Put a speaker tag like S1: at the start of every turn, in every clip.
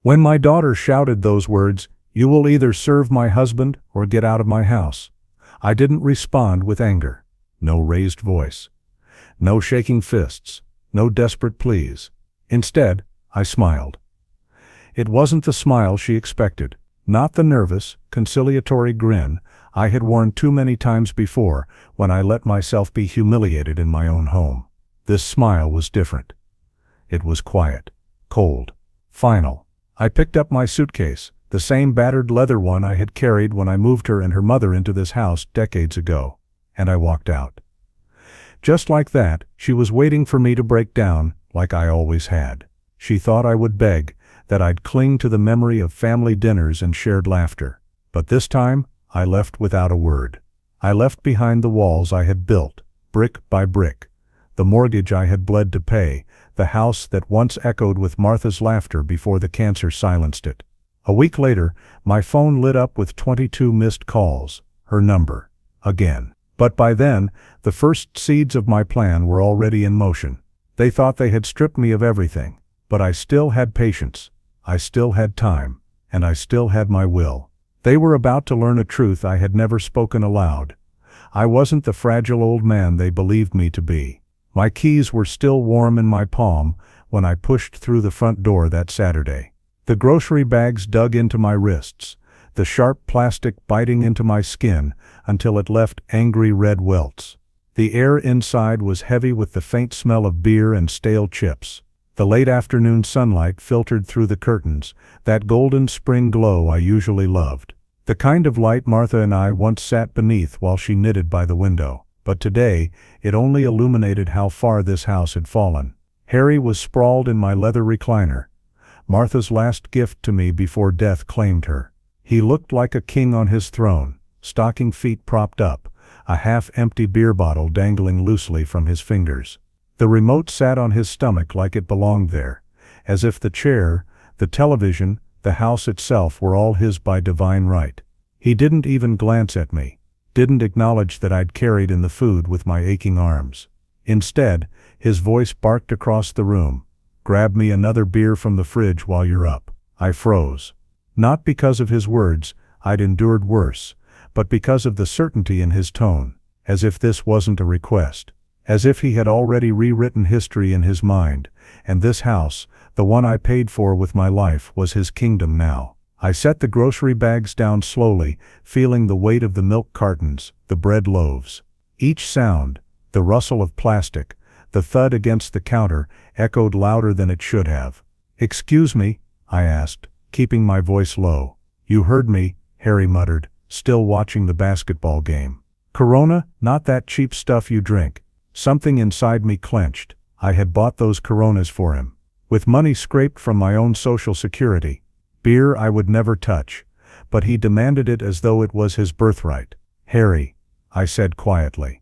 S1: When my daughter shouted those words, "You will either serve my husband or get out of my house," I didn't respond with anger. No raised voice. No shaking fists. No desperate pleas. Instead, I smiled. It wasn't the smile she expected. Not the nervous, conciliatory grin I had worn too many times before when I let myself be humiliated in my own home. This smile was different. It was quiet, cold, final. I picked up my suitcase, the same battered leather one I had carried when I moved her and her mother into this house decades ago, and I walked out. Just like that, she was waiting for me to break down, like I always had. She thought I would beg, that I'd cling to the memory of family dinners and shared laughter. But this time, I left without a word. I left behind the walls I had built, brick by brick, the mortgage I had bled to pay, the house that once echoed with Martha's laughter before the cancer silenced it. A week later, my phone lit up with 22 missed calls, her number, again. But by then, the first seeds of my plan were already in motion. They thought they had stripped me of everything, but I still had patience, I still had time, and I still had my will. They were about to learn a truth I had never spoken aloud. I wasn't the fragile old man they believed me to be. My keys were still warm in my palm when I pushed through the front door that Saturday. The grocery bags dug into my wrists, the sharp plastic biting into my skin until it left angry red welts. The air inside was heavy with the faint smell of beer and stale chips. The late afternoon sunlight filtered through the curtains, that golden spring glow I usually loved. The kind of light Martha and I once sat beneath while she knitted by the window. But today, it only illuminated how far this house had fallen. Harry was sprawled in my leather recliner, Martha's last gift to me before death claimed her. He looked like a king on his throne, stocking feet propped up, a half-empty beer bottle dangling loosely from his fingers. The remote sat on his stomach like it belonged there, as if the chair, the television, the house itself were all his by divine right. He didn't even glance at me, didn't acknowledge that I'd carried in the food with my aching arms. Instead, his voice barked across the room, "Grab me another beer from the fridge while you're up." I froze. Not because of his words, I'd endured worse, but because of the certainty in his tone, as if this wasn't a request. As if he had already rewritten history in his mind, and this house, the one I paid for with my life, was his kingdom now. I set the grocery bags down slowly, feeling the weight of the milk cartons, the bread loaves. Each sound, the rustle of plastic, the thud against the counter, echoed louder than it should have. "Excuse me," I asked, keeping my voice low. "You heard me," Harry muttered, still watching the basketball game. "Corona, not that cheap stuff you drink." Something inside me clenched. I had bought those Coronas for him, with money scraped from my own Social Security. Beer I would never touch, but he demanded it as though it was his birthright. "Harry," I said quietly.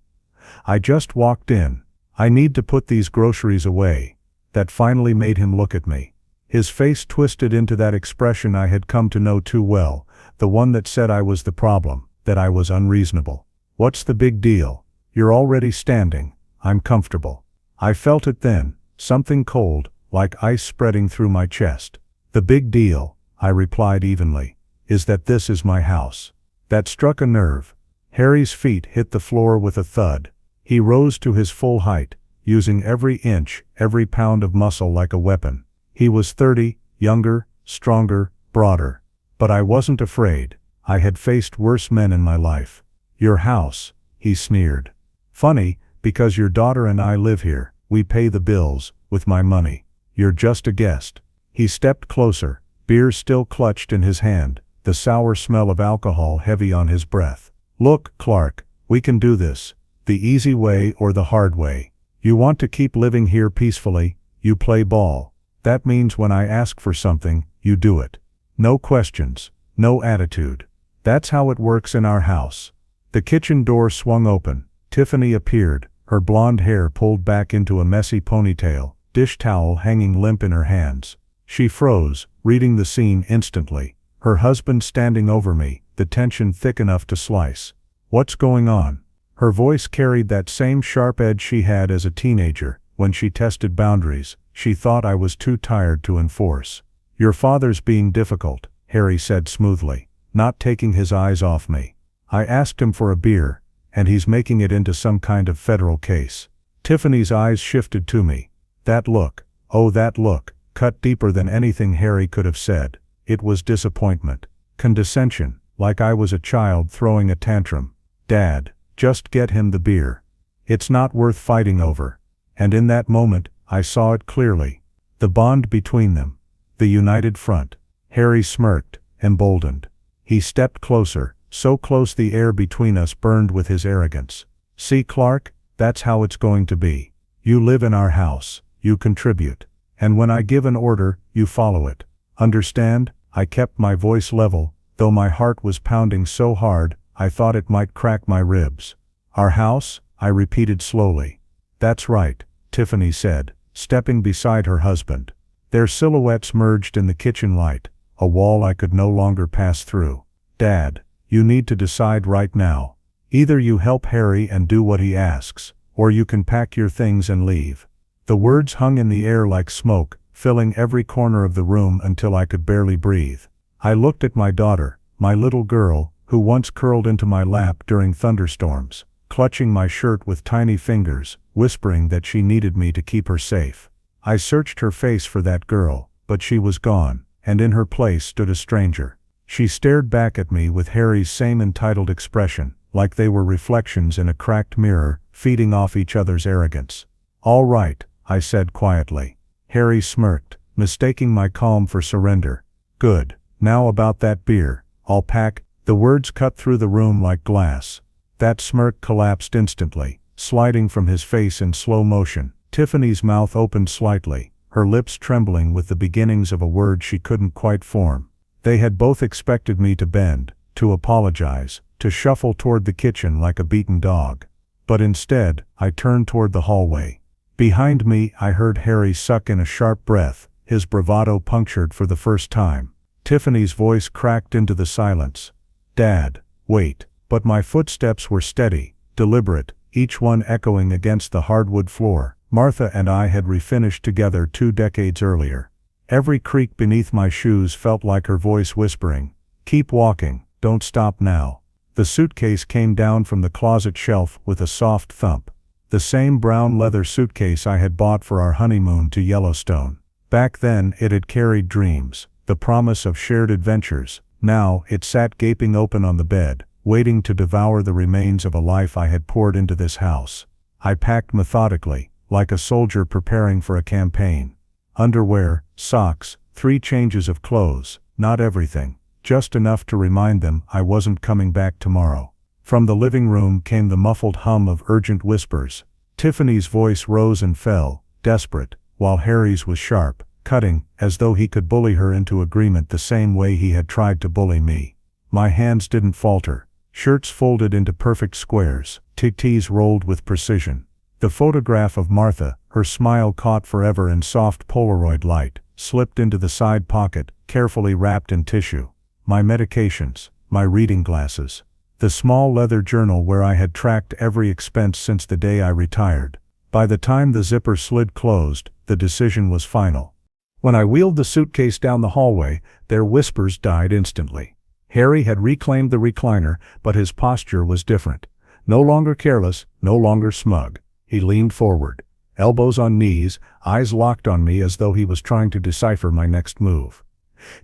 S1: "I just walked in. I need to put these groceries away." That finally made him look at me. His face twisted into that expression I had come to know too well, the one that said I was the problem, that I was unreasonable. "What's the big deal? You're already standing. I'm comfortable." I felt it then, something cold, like ice spreading through my chest. "The big deal," I replied evenly, "is that this is my house." That struck a nerve. Harry's feet hit the floor with a thud. He rose to his full height, using every inch, every pound of muscle like a weapon. He was 30, younger, stronger, broader. But I wasn't afraid. I had faced worse men in my life. "Your house," he sneered. "Funny, because your daughter and I live here. We pay the bills, with my money. You're just a guest." He stepped closer, beer still clutched in his hand, the sour smell of alcohol heavy on his breath. "Look, Clark, we can do this. The easy way or the hard way. You want to keep living here peacefully, you play ball. That means when I ask for something, you do it. No questions, no attitude. That's how it works in our house." The kitchen door swung open. Tiffany appeared, her blonde hair pulled back into a messy ponytail, dish towel hanging limp in her hands. She froze, reading the scene instantly. Her husband standing over me, the tension thick enough to slice. "What's going on?" Her voice carried that same sharp edge she had as a teenager, when she tested boundaries she thought I was too tired to enforce. "Your father's being difficult," Harry said smoothly, not taking his eyes off me. "I asked him for a beer, and he's making it into some kind of federal case." Tiffany's eyes shifted to me. That look, oh that look, cut deeper than anything Harry could have said. It was disappointment. Condescension, like I was a child throwing a tantrum. "Dad, just get him the beer. It's not worth fighting over." And in that moment, I saw it clearly. The bond between them. The united front. Harry smirked, emboldened. He stepped closer, so close the air between us burned with his arrogance. "See, Clark, that's how it's going to be. You live in our house, you contribute. And when I give an order, you follow it. Understand?" I kept my voice level, though my heart was pounding so hard, I thought it might crack my ribs. "Our house?" I repeated slowly. "That's right," Tiffany said, stepping beside her husband. Their silhouettes merged in the kitchen light, a wall I could no longer pass through. "Dad, you need to decide right now. Either you help Harry and do what he asks, or you can pack your things and leave." The words hung in the air like smoke, filling every corner of the room until I could barely breathe. I looked at my daughter, my little girl, who once curled into my lap during thunderstorms, clutching my shirt with tiny fingers, whispering that she needed me to keep her safe. I searched her face for that girl, but she was gone, and in her place stood a stranger. She stared back at me with Harry's same entitled expression, like they were reflections in a cracked mirror, feeding off each other's arrogance. "All right," I said quietly. Harry smirked, mistaking my calm for surrender. "Good. Now about that beer. I'll pack." The words cut through the room like glass. That smirk collapsed instantly, sliding from his face in slow motion. Tiffany's mouth opened slightly, her lips trembling with the beginnings of a word she couldn't quite form. They had both expected me to bend, to apologize, to shuffle toward the kitchen like a beaten dog. But instead, I turned toward the hallway. Behind me, I heard Harry suck in a sharp breath, his bravado punctured for the first time. Tiffany's voice cracked into the silence. "Dad, wait." But my footsteps were steady, deliberate, each one echoing against the hardwood floor. Martha and I had refinished together 2 decades earlier. Every creak beneath my shoes felt like her voice whispering, "Keep walking, don't stop now." The suitcase came down from the closet shelf with a soft thump. The same brown leather suitcase I had bought for our honeymoon to Yellowstone. Back then it had carried dreams, the promise of shared adventures. Now it sat gaping open on the bed, waiting to devour the remains of a life I had poured into this house. I packed methodically, like a soldier preparing for a campaign. Underwear, socks, 3 changes of clothes, not everything, just enough to remind them I wasn't coming back tomorrow. From the living room came the muffled hum of urgent whispers. Tiffany's voice rose and fell, desperate, while Harry's was sharp, cutting, as though he could bully her into agreement the same way he had tried to bully me. My hands didn't falter. Shirts folded into perfect squares, TTs rolled with precision. The photograph of Martha, her smile caught forever in soft Polaroid light, slipped into the side pocket, carefully wrapped in tissue. My medications, my reading glasses. The small leather journal where I had tracked every expense since the day I retired. By the time the zipper slid closed, the decision was final. When I wheeled the suitcase down the hallway, their whispers died instantly. Harry had reclaimed the recliner, but his posture was different. No longer careless, no longer smug. He leaned forward, elbows on knees, eyes locked on me as though he was trying to decipher my next move.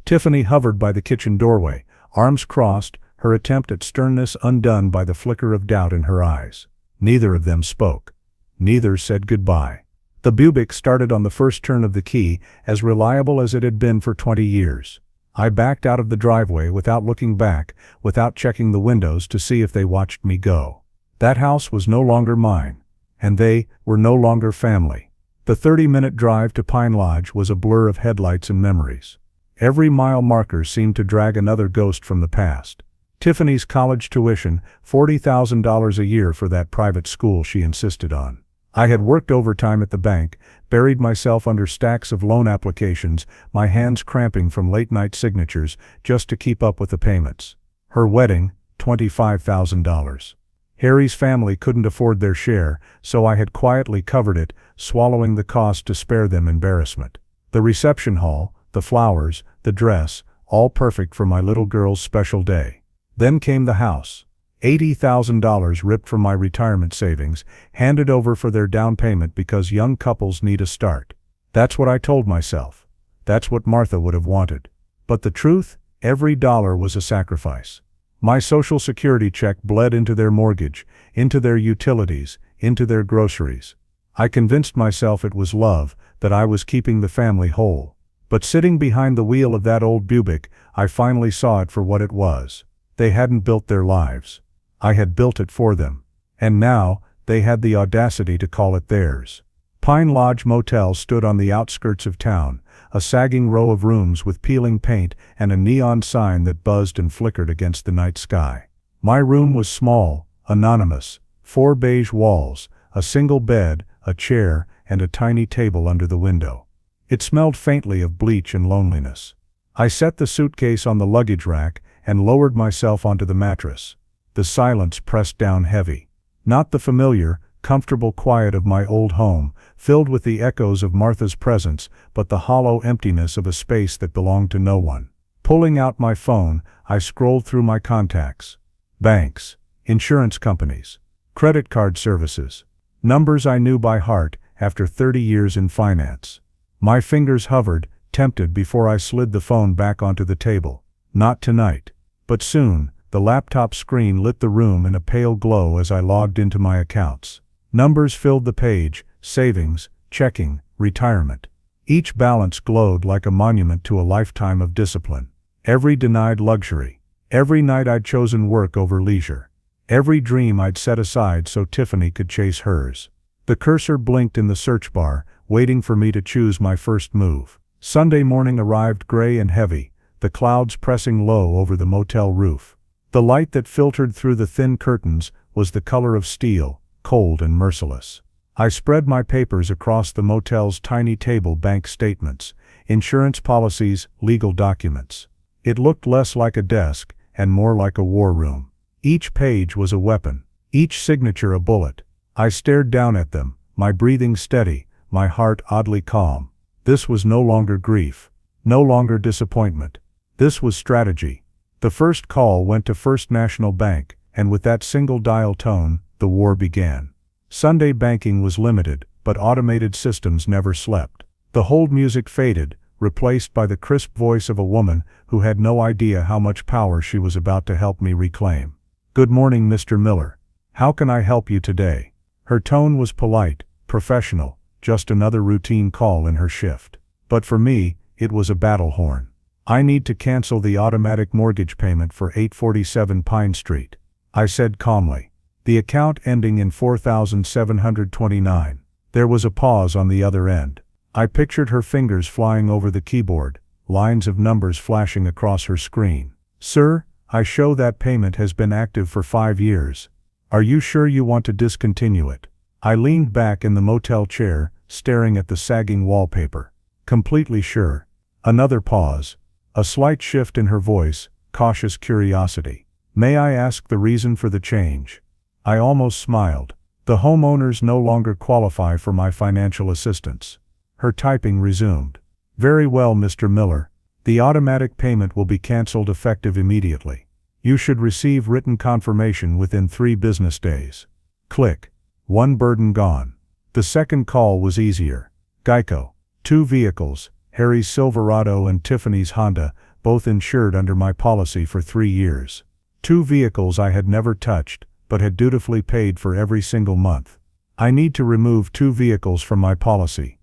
S1: Tiffany hovered by the kitchen doorway, arms crossed, her attempt at sternness undone by the flicker of doubt in her eyes. Neither of them spoke. Neither said goodbye. The Buick started on the first turn of the key, as reliable as it had been for 20 years. I backed out of the driveway without looking back, without checking the windows to see if they watched me go. That house was no longer mine, and they were no longer family. The 30-minute drive to Pine Lodge was a blur of headlights and memories. Every mile marker seemed to drag another ghost from the past. Tiffany's college tuition, $40,000 a year for that private school she insisted on. I had worked overtime at the bank, buried myself under stacks of loan applications, my hands cramping from late-night signatures, just to keep up with the payments. Her wedding, $25,000. Harry's family couldn't afford their share, so I had quietly covered it, swallowing the cost to spare them embarrassment. The reception hall, the flowers, the dress, all perfect for my little girl's special day. Then came the house. $80,000 ripped from my retirement savings, handed over for their down payment because young couples need a start. That's what I told myself. That's what Martha would have wanted. But the truth, every dollar was a sacrifice. My Social Security check bled into their mortgage, into their utilities, into their groceries. I convinced myself it was love, that I was keeping the family whole. But sitting behind the wheel of that old Buick, I finally saw it for what it was. They hadn't built their lives. I had built it for them. And now, they had the audacity to call it theirs. Pine Lodge Motel stood on the outskirts of town, a sagging row of rooms with peeling paint and a neon sign that buzzed and flickered against the night sky. My room was small, anonymous, 4 beige walls, a single bed, a chair, and a tiny table under the window. It smelled faintly of bleach and loneliness. I set the suitcase on the luggage rack and lowered myself onto the mattress. The silence pressed down heavy. Not the familiar, comfortable quiet of my old home, filled with the echoes of Martha's presence, but the hollow emptiness of a space that belonged to no one. Pulling out my phone, I scrolled through my contacts. Banks, insurance companies, credit card services. Numbers I knew by heart after 30 years in finance. My fingers hovered, tempted before I slid the phone back onto the table. Not tonight. But soon, the laptop screen lit the room in a pale glow as I logged into my accounts. Numbers filled the page: savings, checking, retirement. Each balance glowed like a monument to a lifetime of discipline. Every denied luxury. Every night I'd chosen work over leisure. Every dream I'd set aside so Tiffany could chase hers. The cursor blinked in the search bar, waiting for me to choose my first move. Sunday morning arrived gray and heavy, the clouds pressing low over the motel roof. The light that filtered through the thin curtains was the color of steel, cold and merciless. I spread my papers across the motel's tiny table: bank statements, insurance policies, legal documents. It looked less like a desk and more like a war room. Each page was a weapon, each signature a bullet. I stared down at them, my breathing steady, my heart oddly calm. This was no longer grief, no longer disappointment. This was strategy. The first call went to First National Bank, and with that single dial tone, the war began. Sunday banking was limited, but automated systems never slept. The hold music faded, replaced by the crisp voice of a woman who had no idea how much power she was about to help me reclaim. "Good morning, Mr. Miller. How can I help you today?" Her tone was polite, professional, just another routine call in her shift. But for me, it was a battle horn. "I need to cancel the automatic mortgage payment for 847 Pine Street," I said calmly. The account ending in 4729. There was a pause on the other end. I pictured her fingers flying over the keyboard, lines of numbers flashing across her screen. "Sir, I show that payment has been active for 5 years. Are you sure you want to discontinue it?" I leaned back in the motel chair, staring at the sagging wallpaper. "Completely sure." Another pause. A slight shift in her voice, cautious curiosity. "May I ask the reason for the change?" I almost smiled. "The homeowners no longer qualify for my financial assistance." Her typing resumed. "Very well, Mr. Miller. The automatic payment will be canceled effective immediately. You should receive written confirmation within 3 business days." Click. One burden gone. The second call was easier. Geico. 2 vehicles, Harry's Silverado and Tiffany's Honda, both insured under my policy for 3 years. 2 vehicles I had never touched, but had dutifully paid for every single month. "I need to remove 2 vehicles from my policy,"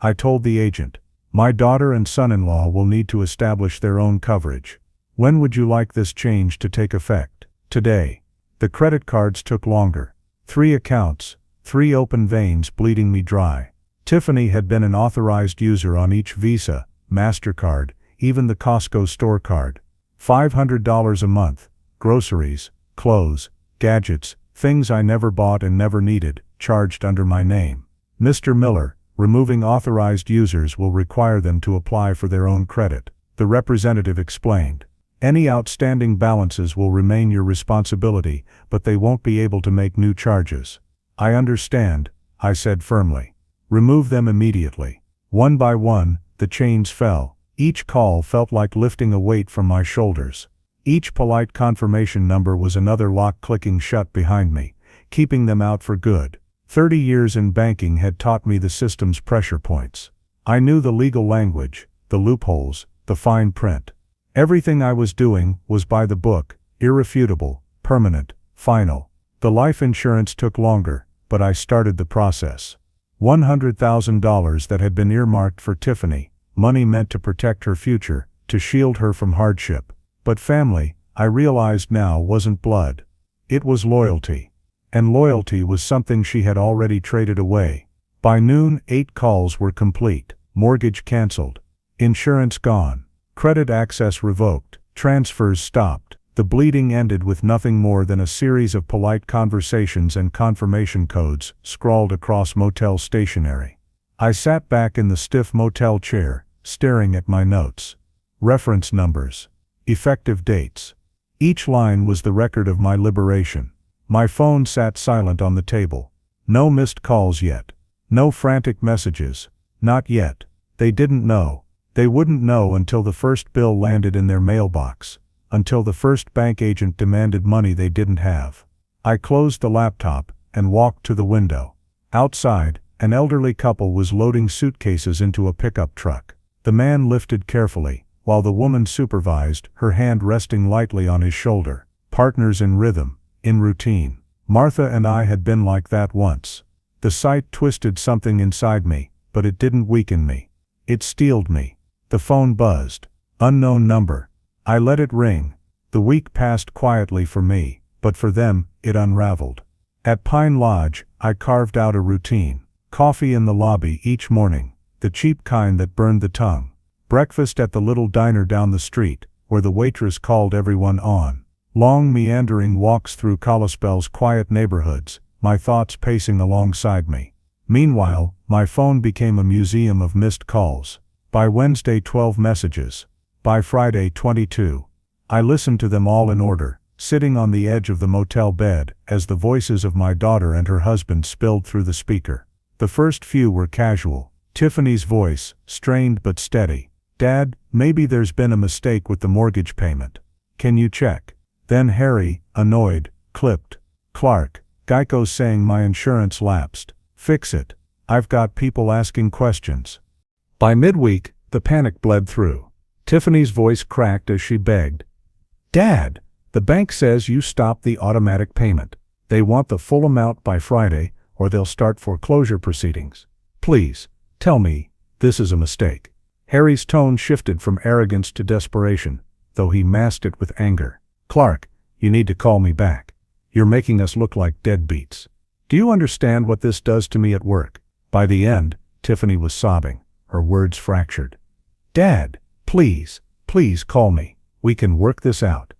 S1: I told the agent. "My daughter and son-in-law will need to establish their own coverage." "When would you like this change to take effect?" "Today." The credit cards took longer. 3 accounts, 3 open veins bleeding me dry. Tiffany had been an authorized user on each Visa, MasterCard, even the Costco store card. $500 a month, groceries, clothes, gadgets, things I never bought and never needed, charged under my name. "Mr. Miller, removing authorized users will require them to apply for their own credit," the representative explained. "Any outstanding balances will remain your responsibility, but they won't be able to make new charges." "I understand," I said firmly. "Remove them immediately." One by one, the chains fell. Each call felt like lifting a weight from my shoulders. Each polite confirmation number was another lock clicking shut behind me, keeping them out for good. 30 years in banking had taught me the system's pressure points. I knew the legal language, the loopholes, the fine print. Everything I was doing was by the book, irrefutable, permanent, final. The life insurance took longer, but I started the process. $100,000 that had been earmarked for Tiffany, money meant to protect her future, to shield her from hardship. But family, I realized now, wasn't blood. It was loyalty. And loyalty was something she had already traded away. By noon, 8 calls were complete. Mortgage canceled. Insurance gone. Credit access revoked. Transfers stopped. The bleeding ended with nothing more than a series of polite conversations and confirmation codes scrawled across motel stationery. I sat back in the stiff motel chair, staring at my notes. Reference numbers. Effective dates. Each line was the record of my liberation. My phone sat silent on the table. No missed calls yet. No frantic messages. Not yet. They didn't know. They wouldn't know until the first bill landed in their mailbox. Until the first bank agent demanded money they didn't have. I closed the laptop and walked to the window. Outside, an elderly couple was loading suitcases into a pickup truck. The man lifted carefully, while the woman supervised, her hand resting lightly on his shoulder. Partners in rhythm, in routine. Martha and I had been like that once. The sight twisted something inside me, but it didn't weaken me. It steeled me. The phone buzzed. Unknown number. I let it ring. The week passed quietly for me, but for them, it unraveled. At Pine Lodge, I carved out a routine. Coffee in the lobby each morning, the cheap kind that burned the tongue. Breakfast at the little diner down the street, where the waitress called everyone on. Long meandering walks through Kalispell's quiet neighborhoods, my thoughts pacing alongside me. Meanwhile, my phone became a museum of missed calls. By Wednesday, 12 messages. By Friday, 22. I listened to them all in order, sitting on the edge of the motel bed, as the voices of my daughter and her husband spilled through the speaker. The first few were casual. Tiffany's voice, strained but steady. "Dad, maybe there's been a mistake with the mortgage payment. Can you check?" Then Harry, annoyed, clipped. "Clark, Geico's saying my insurance lapsed. Fix it. I've got people asking questions." By midweek, the panic bled through. Tiffany's voice cracked as she begged. "Dad, the bank says you stopped the automatic payment. They want the full amount by Friday, or they'll start foreclosure proceedings. Please, tell me, this is a mistake." Harry's tone shifted from arrogance to desperation, though he masked it with anger. "Clark, you need to call me back. You're making us look like deadbeats. Do you understand what this does to me at work?" By the end, Tiffany was sobbing, her words fractured. "Dad, please, please call me. We can work this out.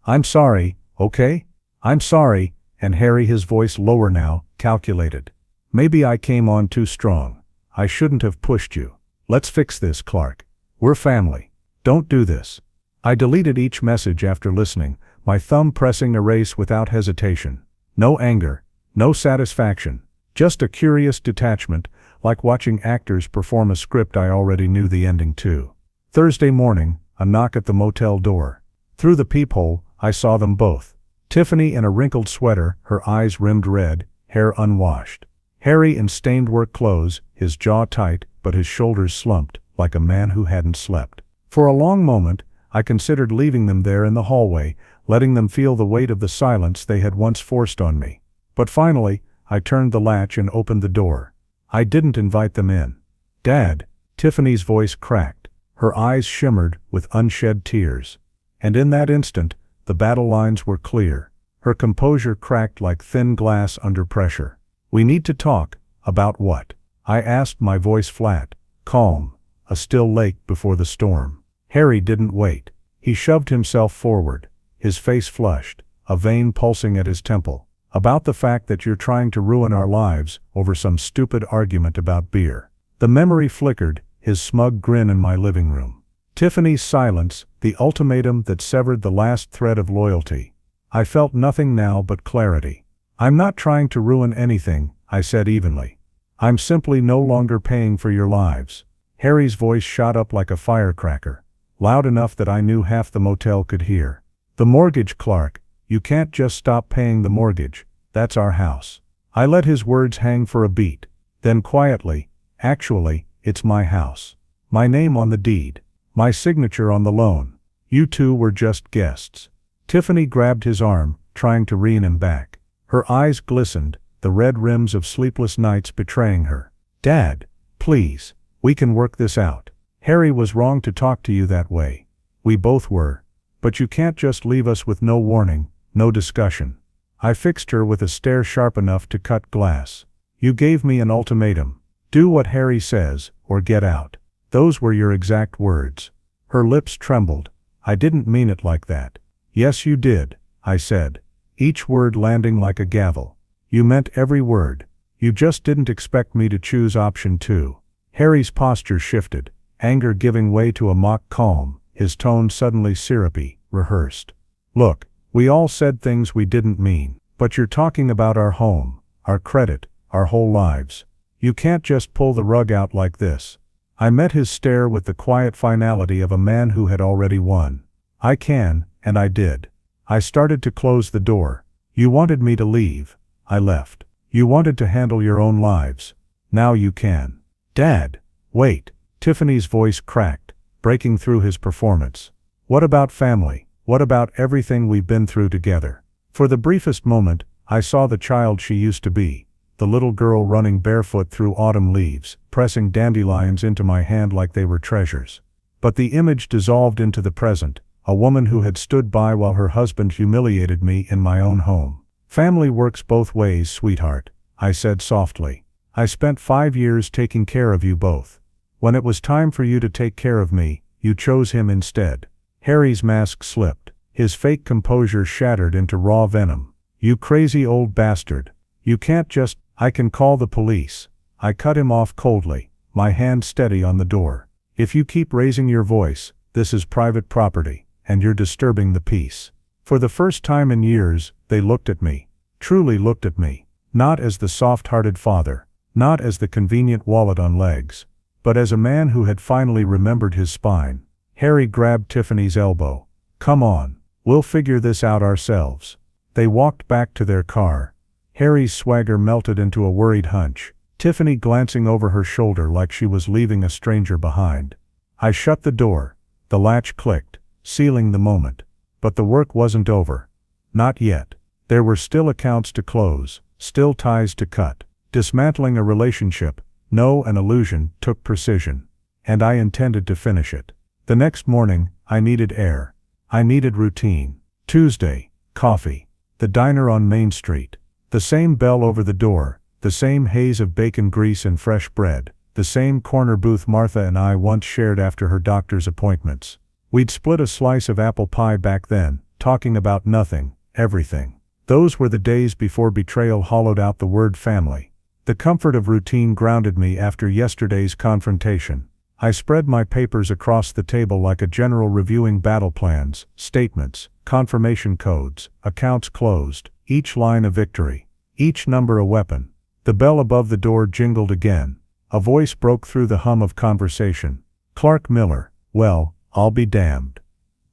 S1: I'm sorry, okay? I'm sorry," and Harry, his voice lower now, calculated. "Maybe I came on too strong. I shouldn't have pushed you. Let's fix this, Clark. We're family. Don't do this." I deleted each message after listening, my thumb pressing erase without hesitation. No anger, no satisfaction, just a curious detachment, like watching actors perform a script I already knew the ending to. Thursday morning, a knock at the motel door. Through the peephole, I saw them both. Tiffany in a wrinkled sweater, her eyes rimmed red, hair unwashed. Harry in stained work clothes, his jaw tight, but his shoulders slumped, like a man who hadn't slept. For a long moment, I considered leaving them there in the hallway, letting them feel the weight of the silence they had once forced on me. But finally, I turned the latch and opened the door. I didn't invite them in. "Dad," Tiffany's voice cracked. Her eyes shimmered with unshed tears. And in that instant, the battle lines were clear. Her composure cracked like thin glass under pressure. "We need to talk." "About what?" I asked, my voice flat, calm, a still lake before the storm. Harry didn't wait. He shoved himself forward, his face flushed, a vein pulsing at his temple. "About the fact that you're trying to ruin our lives over some stupid argument about beer." The memory flickered, his smug grin in my living room. Tiffany's silence, the ultimatum that severed the last thread of loyalty. I felt nothing now but clarity. "I'm not trying to ruin anything," I said evenly. "I'm simply no longer paying for your lives." Harry's voice shot up like a firecracker, loud enough that I knew half the motel could hear. The mortgage, Clark. You can't just stop paying the mortgage. That's our house. I let his words hang for a beat. Then quietly, actually, it's my house. My name on the deed. My signature on the loan. You two were just guests. Tiffany grabbed his arm, trying to rein him back. Her eyes glistened, the red rims of sleepless nights betraying her. Dad, please, we can work this out. Harry was wrong to talk to you that way. We both were. But you can't just leave us with no warning, no discussion. I fixed her with a stare sharp enough to cut glass. You gave me an ultimatum. Do what Harry says, or get out. Those were your exact words. Her lips trembled. I didn't mean it like that. Yes, you did, I said, each word landing like a gavel. You meant every word. You just didn't expect me to choose option 2. Harry's posture shifted, anger giving way to a mock calm, his tone suddenly syrupy, rehearsed. Look, we all said things we didn't mean, but you're talking about our home, our credit, our whole lives. You can't just pull the rug out like this. I met his stare with the quiet finality of a man who had already won. I can, and I did. I started to close the door. You wanted me to leave. I left. You wanted to handle your own lives. Now you can. Dad, wait. Tiffany's voice cracked, breaking through his performance. What about family? What about everything we've been through together? For the briefest moment, I saw the child she used to be, the little girl running barefoot through autumn leaves, pressing dandelions into my hand like they were treasures. But the image dissolved into the present, a woman who had stood by while her husband humiliated me in my own home. Family works both ways, sweetheart, I said softly. I spent 5 years taking care of you both. When it was time for you to take care of me, you chose him instead. Harry's mask slipped, his fake composure shattered into raw venom. You crazy old bastard. You can't just— I can call the police. I cut him off coldly, my hand steady on the door. If you keep raising your voice, this is private property, and you're disturbing the peace. For the first time in years, they looked at me, truly looked at me, not as the soft-hearted father, not as the convenient wallet on legs, but as a man who had finally remembered his spine. Harry grabbed Tiffany's elbow. Come on, we'll figure this out ourselves. They walked back to their car. Harry's swagger melted into a worried hunch, Tiffany glancing over her shoulder like she was leaving a stranger behind. I shut the door. The latch clicked, sealing the moment. But the work wasn't over. Not yet. There were still accounts to close, still ties to cut. Dismantling a relationship, no, an illusion, took precision. And I intended to finish it. The next morning, I needed air. I needed routine. Tuesday, coffee. The diner on Main Street. The same bell over the door, the same haze of bacon grease and fresh bread, the same corner booth Martha and I once shared after her doctor's appointments. We'd split a slice of apple pie back then, talking about nothing, everything. Those were the days before betrayal hollowed out the word family. The comfort of routine grounded me after yesterday's confrontation. I spread my papers across the table like a general reviewing battle plans, statements, confirmation codes, accounts closed, each line a victory, each number a weapon. The bell above the door jingled again. A voice broke through the hum of conversation. Clark Miller. Well, I'll be damned.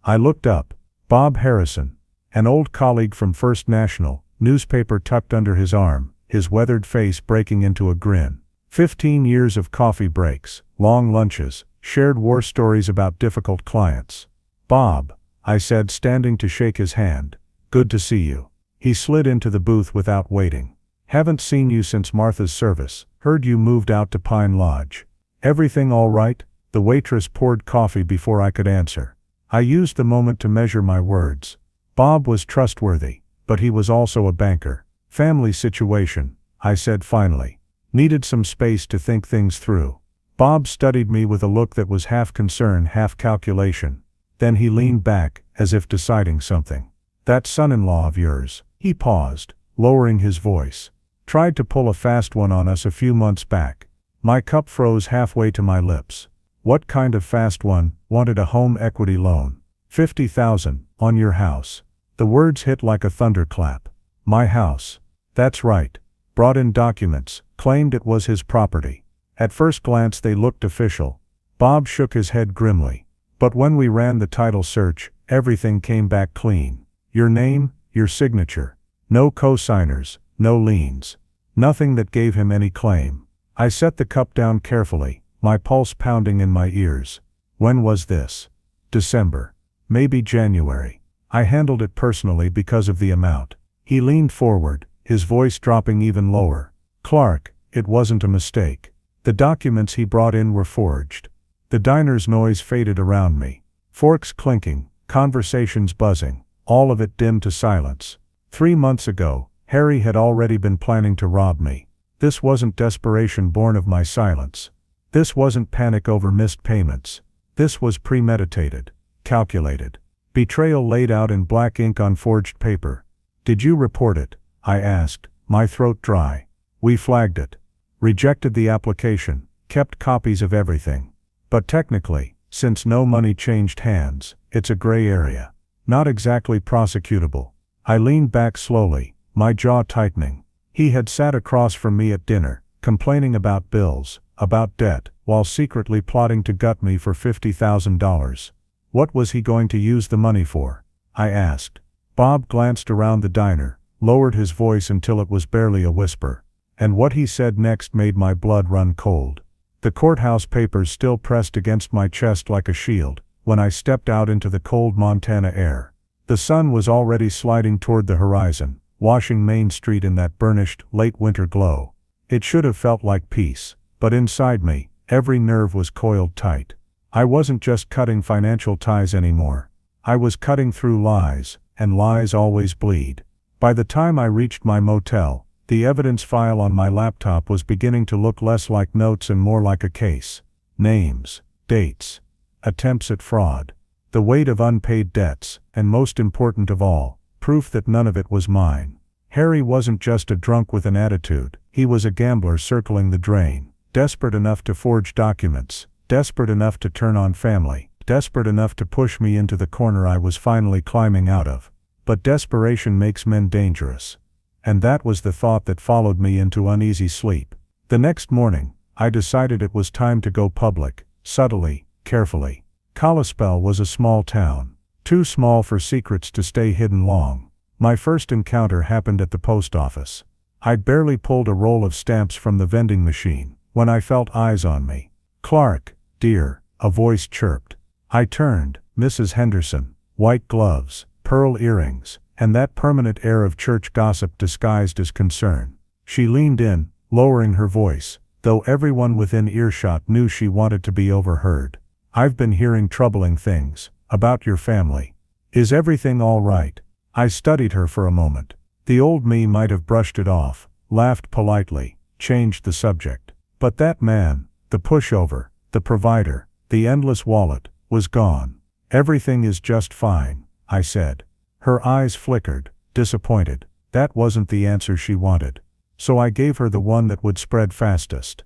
S1: I looked up. Bob Harrison, an old colleague from First National, newspaper tucked under his arm, his weathered face breaking into a grin. 15 years of coffee breaks, long lunches, shared war stories about difficult clients. Bob, I said, standing to shake his hand. Good to see you. He slid into the booth without waiting. Haven't seen you since Martha's service. Heard you moved out to Pine Lodge. Everything all right? The waitress poured coffee before I could answer. I used the moment to measure my words. Bob was trustworthy, but he was also a banker. Family situation, I said finally. Needed some space to think things through. Bob studied me with a look that was half concern, half calculation. Then he leaned back, as if deciding something. That son-in-law of yours. He paused, lowering his voice. Tried to pull a fast one on us a few months back. My cup froze halfway to my lips. What kind of fast one? Wanted a home equity loan. $50,000, on your house. The words hit like a thunderclap. My house. That's right. Brought in documents, claimed it was his property. At first glance they looked official. Bob shook his head grimly. But when we ran the title search, everything came back clean. Your name, your signature. No co-signers, no liens. Nothing that gave him any claim. I set the cup down carefully, my pulse pounding in my ears. When was this? December. Maybe January. I handled it personally because of the amount. He leaned forward, his voice dropping even lower. Clark, it wasn't a mistake. The documents he brought in were forged. The diner's noise faded around me. Forks clinking, conversations buzzing, all of it dimmed to silence. 3 months ago, Harry had already been planning to rob me. This wasn't desperation born of my silence. This wasn't panic over missed payments. This was premeditated, calculated. Betrayal laid out in black ink on forged paper. Did you report it? I asked, my throat dry. We flagged it. Rejected the application, kept copies of everything. But technically, since no money changed hands, it's a gray area. Not exactly prosecutable. I leaned back slowly, my jaw tightening. He had sat across from me at dinner, complaining about bills, about debt, while secretly plotting to gut me for $50,000. What was he going to use the money for? I asked. Bob glanced around the diner, lowered his voice until it was barely a whisper. And what he said next made my blood run cold. The courthouse papers still pressed against my chest like a shield, when I stepped out into the cold Montana air. The sun was already sliding toward the horizon, washing Main Street in that burnished, late winter glow. It should have felt like peace, but inside me, every nerve was coiled tight. I wasn't just cutting financial ties anymore. I was cutting through lies, and lies always bleed. By the time I reached my motel, the evidence file on my laptop was beginning to look less like notes and more like a case. Names, dates, attempts at fraud, the weight of unpaid debts, and most important of all, proof that none of it was mine. Harry wasn't just a drunk with an attitude, he was a gambler circling the drain, desperate enough to forge documents, desperate enough to turn on family, desperate enough to push me into the corner I was finally climbing out of. But desperation makes men dangerous. And that was the thought that followed me into uneasy sleep. The next morning, I decided it was time to go public, subtly, carefully. Kalispell was a small town, too small for secrets to stay hidden long. My first encounter happened at the post office. I'd barely pulled a roll of stamps from the vending machine, when I felt eyes on me. Clark, dear, a voice chirped. I turned, Mrs. Henderson, white gloves, pearl earrings, and that permanent air of church gossip disguised as concern. She leaned in, lowering her voice, though everyone within earshot knew she wanted to be overheard. I've been hearing troubling things, about your family. Is everything all right? I studied her for a moment. The old me might have brushed it off, laughed politely, changed the subject. But that man, the pushover, the provider, the endless wallet, was gone. Everything is just fine, I said. Her eyes flickered, disappointed. That wasn't the answer she wanted. So I gave her the one that would spread fastest.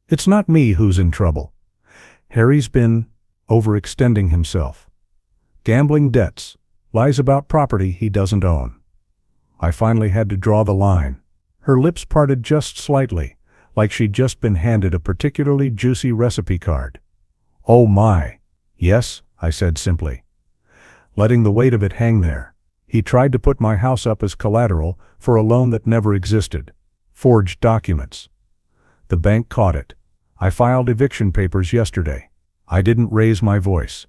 S1: It's not me who's in trouble. Harry's been overextending himself. Gambling debts, lies about property he doesn't own. I finally had to draw the line. Her lips parted just slightly, like she'd just been handed a particularly juicy recipe card. Oh my. Yes, I said simply, letting the weight of it hang there. He tried to put my house up as collateral for a loan that never existed. Forged documents. The bank caught it. I filed eviction papers yesterday. I didn't raise my voice.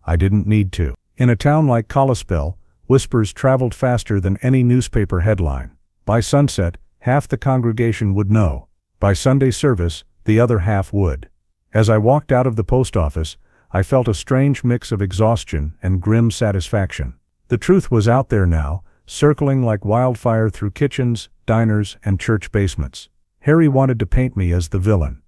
S1: I didn't need to. In a town like Kalispell, whispers traveled faster than any newspaper headline. By sunset, half the congregation would know. By Sunday service, the other half would. As I walked out of the post office, I felt a strange mix of exhaustion and grim satisfaction. The truth was out there now, circling like wildfire through kitchens, diners, and church basements. Harry wanted to paint me as the villain,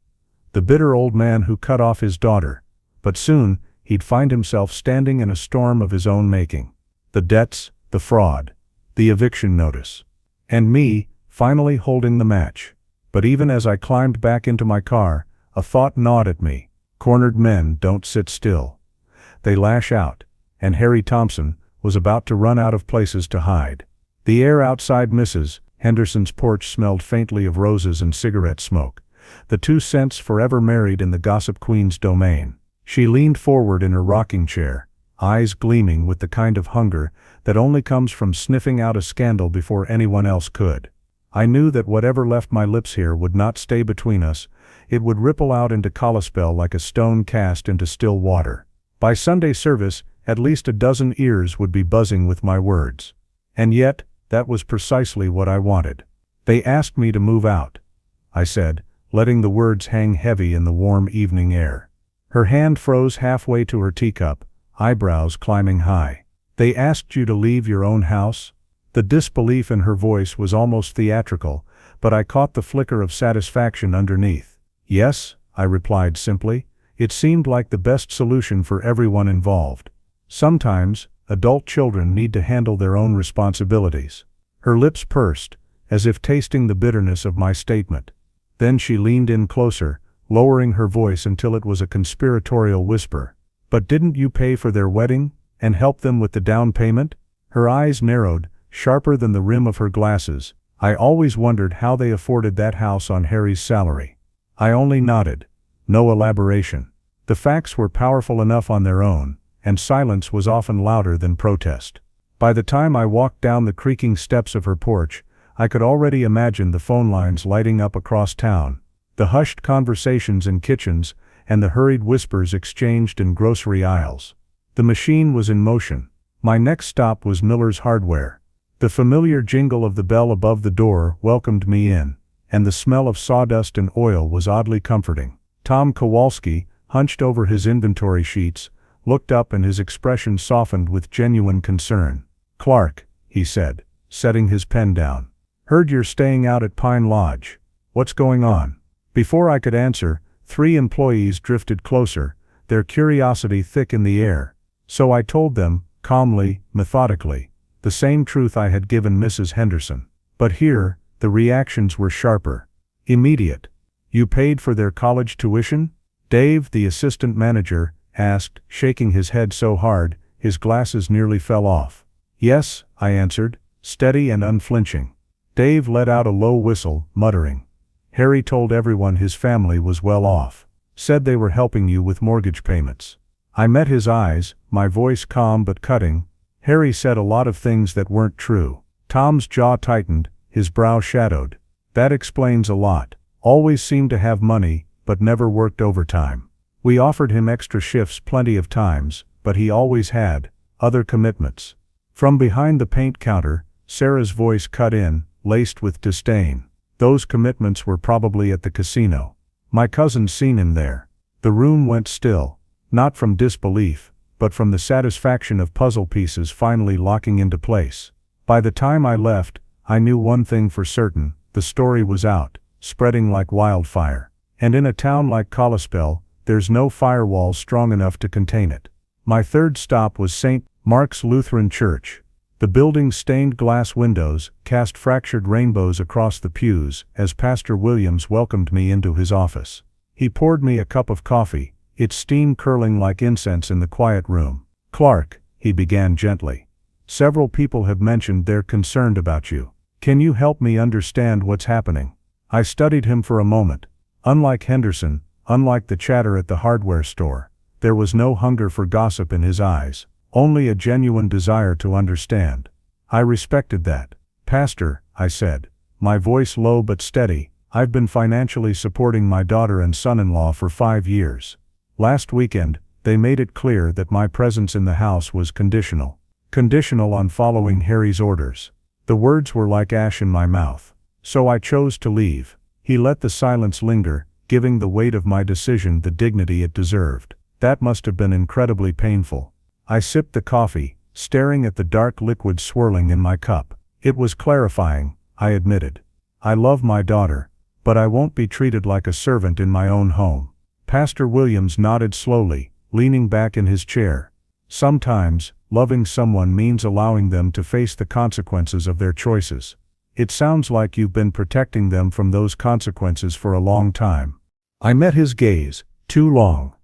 S1: the bitter old man who cut off his daughter. But soon, he'd find himself standing in a storm of his own making. The debts, the fraud, the eviction notice. And me, finally holding the match. But even as I climbed back into my car, a thought gnawed at me. Cornered men don't sit still. They lash out, and Harry Thompson was about to run out of places to hide. The air outside Mrs. Henderson's porch smelled faintly of roses and cigarette smoke, the 2 cents forever married in the gossip queen's domain. She leaned forward in her rocking chair, eyes gleaming with the kind of hunger that only comes from sniffing out a scandal before anyone else could. I knew that whatever left my lips here would not stay between us, it would ripple out into Kalispell like a stone cast into still water. By Sunday service, at least a dozen ears would be buzzing with my words. And yet, that was precisely what I wanted. They asked me to move out, I said, letting the words hang heavy in the warm evening air. Her hand froze halfway to her teacup, eyebrows climbing high. They asked you to leave your own house? The disbelief in her voice was almost theatrical, but I caught the flicker of satisfaction underneath. Yes, I replied simply. It seemed like the best solution for everyone involved. Sometimes, adult children need to handle their own responsibilities. Her lips pursed, as if tasting the bitterness of my statement. Then she leaned in closer, lowering her voice until it was a conspiratorial whisper. But didn't you pay for their wedding, and help them with the down payment? Her eyes narrowed, sharper than the rim of her glasses. I always wondered how they afforded that house on Harry's salary. I only nodded. No elaboration. The facts were powerful enough on their own, and silence was often louder than protest. By the time I walked down the creaking steps of her porch, I could already imagine the phone lines lighting up across town, the hushed conversations in kitchens, and the hurried whispers exchanged in grocery aisles. The machine was in motion. My next stop was Miller's Hardware. The familiar jingle of the bell above the door welcomed me in, and the smell of sawdust and oil was oddly comforting. Tom Kowalski, hunched over his inventory sheets, looked up and his expression softened with genuine concern. "Clark," he said, setting his pen down. "Heard you're staying out at Pine Lodge. What's going on?" Before I could answer, 3 employees drifted closer, their curiosity thick in the air. So I told them, calmly, methodically, the same truth I had given Mrs. Henderson. But here, the reactions were sharper. Immediate. "You paid for their college tuition?" Dave, the assistant manager, asked, shaking his head so hard, his glasses nearly fell off. "Yes," I answered, steady and unflinching. Dave let out a low whistle, muttering. "Harry told everyone his family was well off. Said they were helping you with mortgage payments." I met his eyes, my voice calm but cutting. "Harry said a lot of things that weren't true." Tom's jaw tightened, his brow shadowed. "That explains a lot. Always seemed to have money, but never worked overtime. We offered him extra shifts plenty of times, but he always had other commitments." From behind the paint counter, Sarah's voice cut in, laced with disdain. "Those commitments were probably at the casino. My cousin's seen him there." The room went still, not from disbelief, but from the satisfaction of puzzle pieces finally locking into place. By the time I left, I knew one thing for certain: the story was out, spreading like wildfire. And in a town like Kalispell, there's no firewall strong enough to contain it. My third stop was St. Mark's Lutheran Church. The building's stained glass windows cast fractured rainbows across the pews as Pastor Williams welcomed me into his office. He poured me a cup of coffee, its steam curling like incense in the quiet room. "Clark," he began gently, "several people have mentioned they're concerned about you. Can you help me understand what's happening?" I studied him for a moment. Unlike Henderson, unlike the chatter at the hardware store, there was no hunger for gossip in his eyes, only a genuine desire to understand. I respected that. "Pastor," I said, my voice low but steady, "I've been financially supporting my daughter and son-in-law for 5 years. Last weekend, they made it clear that my presence in the house was conditional. Conditional on following Harry's orders." The words were like ash in my mouth. "So I chose to leave." He let the silence linger, giving the weight of my decision the dignity it deserved. "That must have been incredibly painful." I sipped the coffee, staring at the dark liquid swirling in my cup. "It was clarifying," I admitted. "I love my daughter, but I won't be treated like a servant in my own home." Pastor Williams nodded slowly, leaning back in his chair. "Sometimes, loving someone means allowing them to face the consequences of their choices. It sounds like you've been protecting them from those consequences for a long time." I met his gaze. Too long.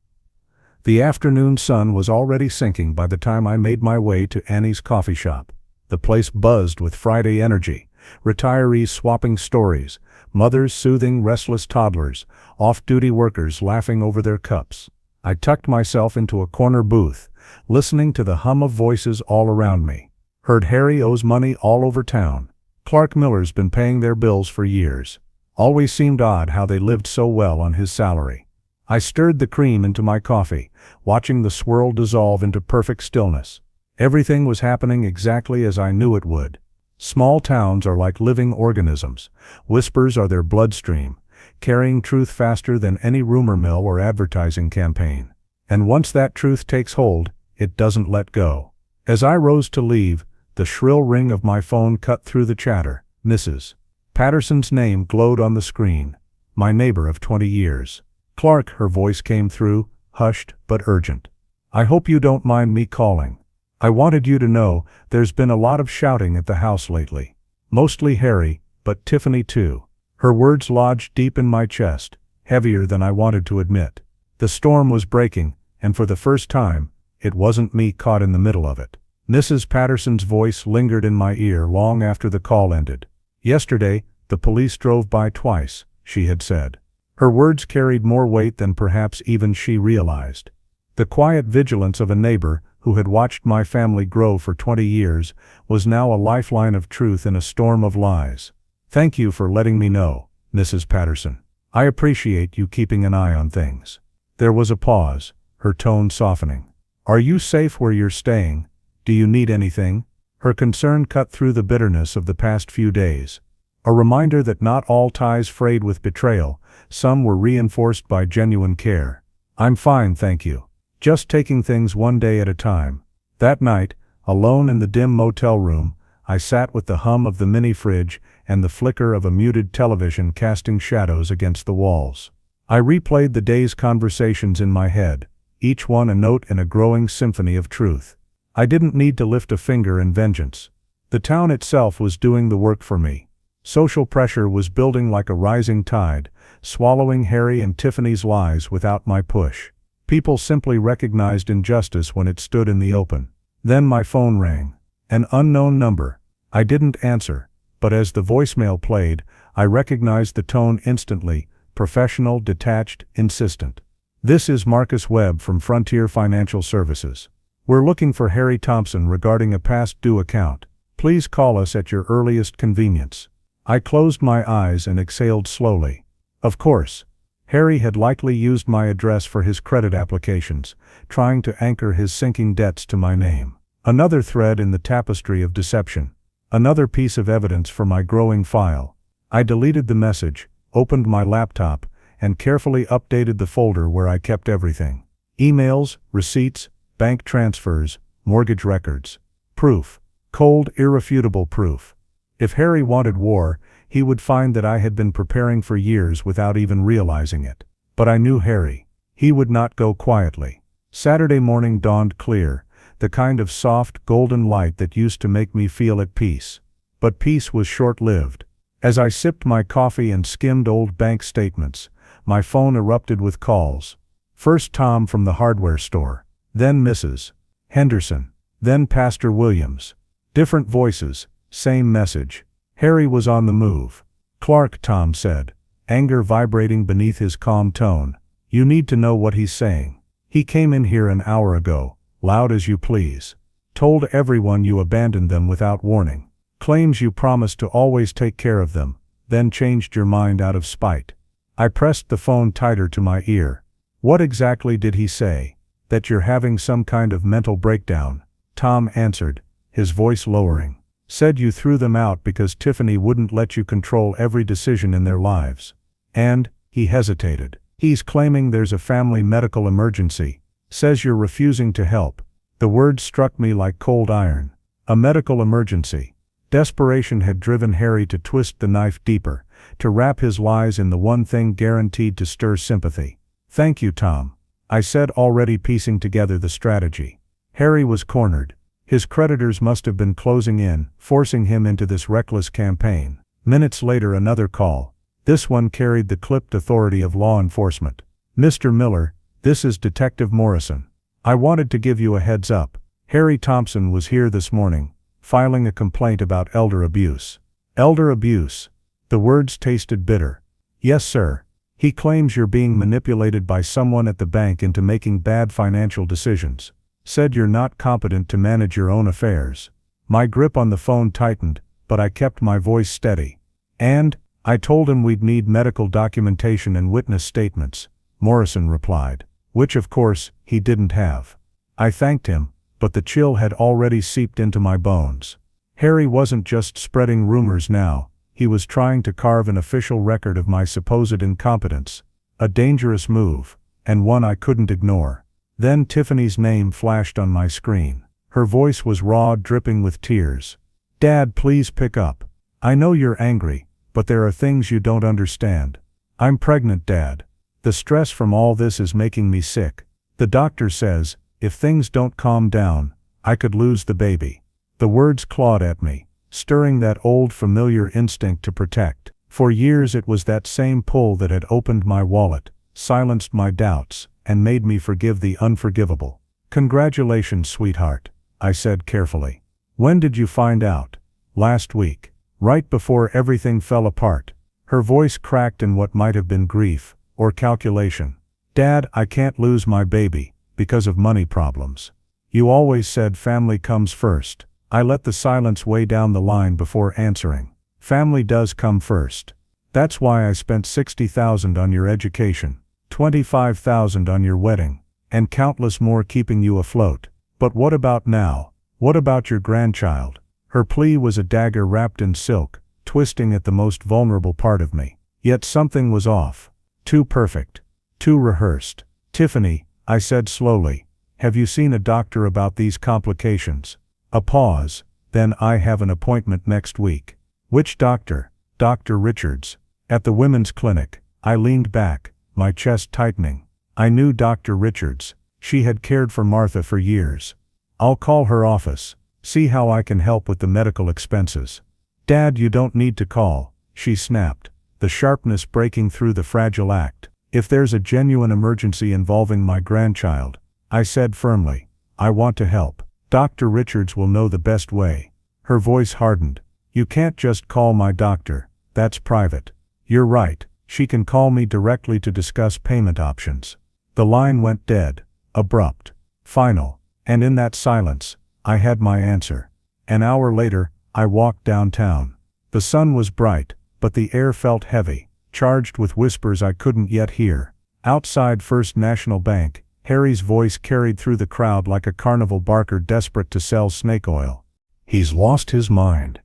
S1: The afternoon sun was already sinking by the time I made my way to Annie's coffee shop. The place buzzed with Friday energy, retirees swapping stories, mothers soothing restless toddlers, off-duty workers laughing over their cups. I tucked myself into a corner booth, listening to the hum of voices all around me. Heard Harry owes money all over town. Clark Miller's been paying their bills for years. Always seemed odd how they lived so well on his salary. I stirred the cream into my coffee, watching the swirl dissolve into perfect stillness. Everything was happening exactly as I knew it would. Small towns are like living organisms. Whispers are their bloodstream, carrying truth faster than any rumor mill or advertising campaign. And once that truth takes hold, it doesn't let go. As I rose to leave, the shrill ring of my phone cut through the chatter. Mrs. Patterson's name glowed on the screen. My neighbor of 20 years. Clark, her voice came through, hushed but urgent. I hope you don't mind me calling. I wanted you to know there's been a lot of shouting at the house lately. Mostly Harry, but Tiffany too. Her words lodged deep in my chest, heavier than I wanted to admit. The storm was breaking, and for the first time, it wasn't me caught in the middle of it. Mrs. Patterson's voice lingered in my ear long after the call ended. Yesterday, the police drove by twice, she had said. Her words carried more weight than perhaps even she realized. The quiet vigilance of a neighbor who had watched my family grow for 20 years was now a lifeline of truth in a storm of lies. Thank you for letting me know, Mrs. Patterson. I appreciate you keeping an eye on things. There was a pause, her tone softening. Are you safe where you're staying? Do you need anything? Her concern cut through the bitterness of the past few days. A reminder that not all ties frayed with betrayal, some were reinforced by genuine care. I'm fine, thank you. Just taking things one day at a time. That night, alone in the dim motel room, I sat with the hum of the mini fridge and the flicker of a muted television casting shadows against the walls. I replayed the day's conversations in my head, each one a note in a growing symphony of truth. I didn't need to lift a finger in vengeance. The town itself was doing the work for me. Social pressure was building like a rising tide, swallowing Harry and Tiffany's lies without my push. People simply recognized injustice when it stood in the open. Then my phone rang. An unknown number. I didn't answer, but as the voicemail played, I recognized the tone instantly, professional, detached, insistent. This is Marcus Webb from Frontier Financial Services. We're looking for Harry Thompson regarding a past due account. Please call us at your earliest convenience. I closed my eyes and exhaled slowly. Of course. Harry had likely used my address for his credit applications, trying to anchor his sinking debts to my name. Another thread in the tapestry of deception. Another piece of evidence for my growing file. I deleted the message, opened my laptop, and carefully updated the folder where I kept everything. Emails, receipts, bank transfers, mortgage records. Proof. Cold, irrefutable proof. If Harry wanted war, he would find that I had been preparing for years without even realizing it. But I knew Harry. He would not go quietly. Saturday morning dawned clear, the kind of soft, golden light that used to make me feel at peace. But peace was short-lived. As I sipped my coffee and skimmed old bank statements, my phone erupted with calls. First Tom from the hardware store, then Mrs. Henderson, then Pastor Williams. Different voices, same message. Harry was on the move. Clark, Tom said, anger vibrating beneath his calm tone. You need to know what he's saying. He came in here an hour ago, loud as you please. Told everyone you abandoned them without warning. Claims you promised to always take care of them, then changed your mind out of spite. I pressed the phone tighter to my ear. What exactly did he say? That you're having some kind of mental breakdown. Tom answered, his voice lowering. Said you threw them out because Tiffany wouldn't let you control every decision in their lives. And, he hesitated. He's claiming there's a family medical emergency. Says you're refusing to help. The words struck me like cold iron. A medical emergency. Desperation had driven Harry to twist the knife deeper, to wrap his lies in the one thing guaranteed to stir sympathy. Thank you, Tom. I said, already piecing together the strategy. Harry was cornered. His creditors must have been closing in, forcing him into this reckless campaign. Minutes later another call. This one carried the clipped authority of law enforcement. Mr. Miller, this is Detective Morrison. I wanted to give you a heads up. Harry Thompson was here this morning, filing a complaint about elder abuse. Elder abuse. The words tasted bitter. Yes, sir. He claims you're being manipulated by someone at the bank into making bad financial decisions. Said you're not competent to manage your own affairs. My grip on the phone tightened, but I kept my voice steady. And I told him we'd need medical documentation and witness statements, Morrison replied, which of course, he didn't have. I thanked him, but the chill had already seeped into my bones. Harry wasn't just spreading rumors now, he was trying to carve an official record of my supposed incompetence. A dangerous move, and one I couldn't ignore. Then Tiffany's name flashed on my screen. Her voice was raw, dripping with tears. "Dad, please pick up. I know you're angry, but there are things you don't understand. I'm pregnant, Dad. The stress from all this is making me sick. The doctor says, if things don't calm down, I could lose the baby." The words clawed at me, stirring that old familiar instinct to protect. For years it was that same pull that had opened my wallet, silenced my doubts, and made me forgive the unforgivable. "Congratulations, sweetheart," I said carefully. "When did you find out?" "Last week. Right before everything fell apart." Her voice cracked in what might have been grief, or calculation. "Dad, I can't lose my baby, because of money problems. You always said family comes first." I let the silence weigh down the line before answering. "Family does come first. That's why I spent $60,000 on your education, $25,000 on your wedding, and countless more keeping you afloat. But what about now? What about your grandchild?" Her plea was a dagger wrapped in silk, twisting at the most vulnerable part of me. Yet something was off. Too perfect. Too rehearsed. "Tiffany," I said slowly, "have you seen a doctor about these complications?" A pause, then "I have an appointment next week." "Which doctor?" "Dr. Richards. At the women's clinic." I leaned back, my chest tightening. I knew Dr. Richards. She had cared for Martha for years. "I'll call her office. See how I can help with the medical expenses." "Dad, you don't need to call," she snapped, the sharpness breaking through the fragile act. "If there's a genuine emergency involving my grandchild," I said firmly, "I want to help. Dr. Richards will know the best way." Her voice hardened. "You can't just call my doctor. That's private." "You're right. She can call me directly to discuss payment options." The line went dead, abrupt, final, and in that silence, I had my answer. An hour later, I walked downtown. The sun was bright, but the air felt heavy, charged with whispers I couldn't yet hear. Outside First National Bank, Harry's voice carried through the crowd like a carnival barker desperate to sell snake oil. "He's lost his mind,"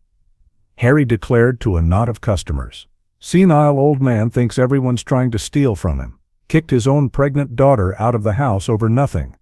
S1: Harry declared to a knot of customers. "Senile old man thinks everyone's trying to steal from him. Kicked his own pregnant daughter out of the house over nothing."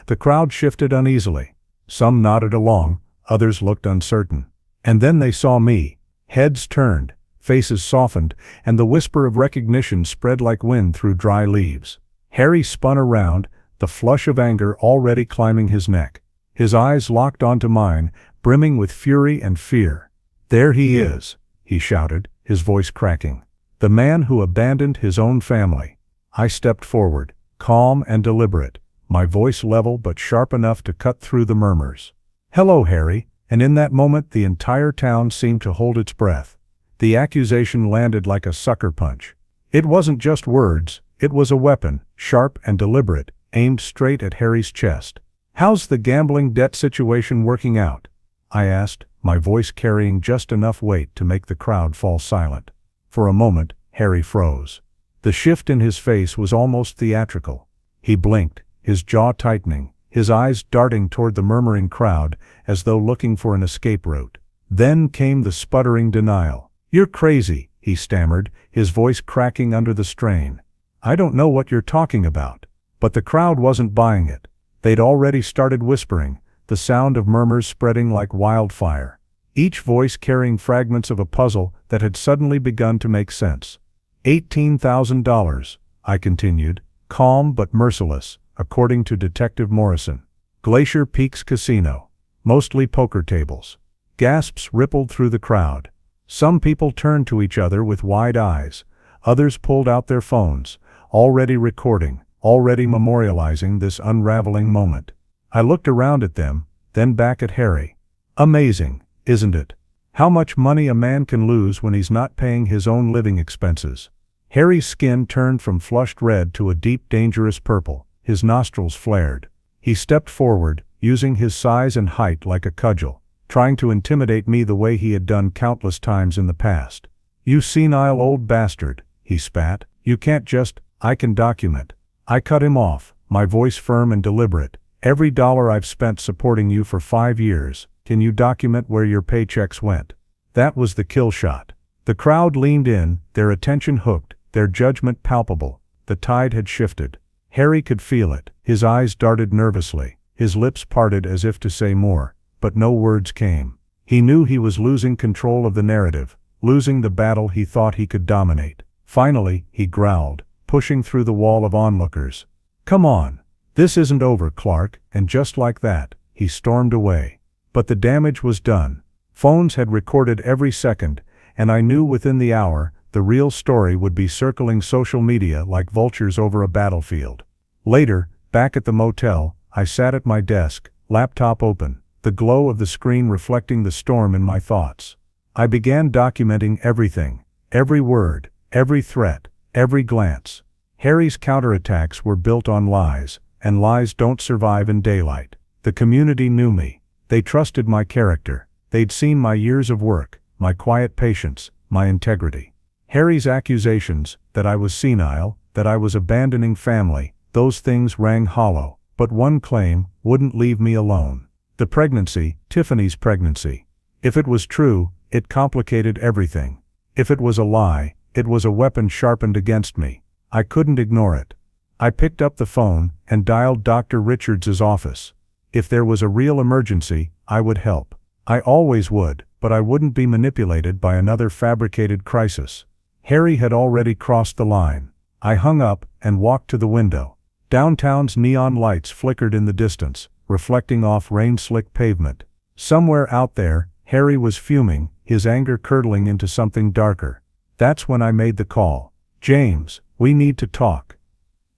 S1: The crowd shifted uneasily. Some nodded along, others looked uncertain. And then they saw me. Heads turned, faces softened, and the whisper of recognition spread like wind through dry leaves. Harry spun around, the flush of anger already climbing his neck. His eyes locked onto mine, brimming with fury and fear. "There he is," he shouted, his voice cracking. "The man who abandoned his own family." I stepped forward, calm and deliberate, my voice level but sharp enough to cut through the murmurs. "Hello, Harry," and in that moment the entire town seemed to hold its breath. The accusation landed like a sucker punch. It wasn't just words, it was a weapon, sharp and deliberate, aimed straight at Harry's chest. "How's the gambling debt situation working out?" I asked, my voice carrying just enough weight to make the crowd fall silent. For a moment, Harry froze. The shift in his face was almost theatrical. He blinked, his jaw tightening, his eyes darting toward the murmuring crowd as though looking for an escape route. Then came the sputtering denial. "You're crazy," he stammered, his voice cracking under the strain. "I don't know what you're talking about." But the crowd wasn't buying it. They'd already started whispering, the sound of murmurs spreading like wildfire, each voice carrying fragments of a puzzle that had suddenly begun to make sense. $18,000, I continued, calm but merciless, according to Detective Morrison. Glacier Peaks Casino. Mostly poker tables. Gasps rippled through the crowd. Some people turned to each other with wide eyes. Others pulled out their phones, already recording, already memorializing this unraveling moment. I looked around at them, then back at Harry. Amazing, isn't it? How much money a man can lose when he's not paying his own living expenses. Harry's skin turned from flushed red to a deep, dangerous purple. His nostrils flared. He stepped forward, using his size and height like a cudgel, trying to intimidate me the way he had done countless times in the past. "You senile old bastard," he spat. "You can't just, I can document." I cut him off, my voice firm and deliberate. "Every dollar I've spent supporting you for 5 years, can you document where your paychecks went?" That was the kill shot. The crowd leaned in, their attention hooked, their judgment palpable. The tide had shifted. Harry could feel it. His eyes darted nervously. His lips parted as if to say more, but no words came. He knew he was losing control of the narrative, losing the battle he thought he could dominate. Finally, he growled, pushing through the wall of onlookers. "Come on. This isn't over, Clark," and just like that, he stormed away. But the damage was done. Phones had recorded every second, and I knew within the hour, the real story would be circling social media like vultures over a battlefield. Later, back at the motel, I sat at my desk, laptop open, the glow of the screen reflecting the storm in my thoughts. I began documenting everything, every word, every threat, every glance. Harry's counterattacks were built on lies, and lies don't survive in daylight. The community knew me. They trusted my character. They'd seen my years of work, my quiet patience, my integrity. Harry's accusations, that I was senile, that I was abandoning family, those things rang hollow, but one claim wouldn't leave me alone. The pregnancy, Tiffany's pregnancy. If it was true, it complicated everything. If it was a lie, it was a weapon sharpened against me. I couldn't ignore it. I picked up the phone and dialed Dr. Richards's office. If there was a real emergency, I would help. I always would, but I wouldn't be manipulated by another fabricated crisis. Harry had already crossed the line. I hung up and walked to the window. Downtown's neon lights flickered in the distance, reflecting off rain-slick pavement. Somewhere out there, Harry was fuming, his anger curdling into something darker. That's when I made the call. "James, we need to talk."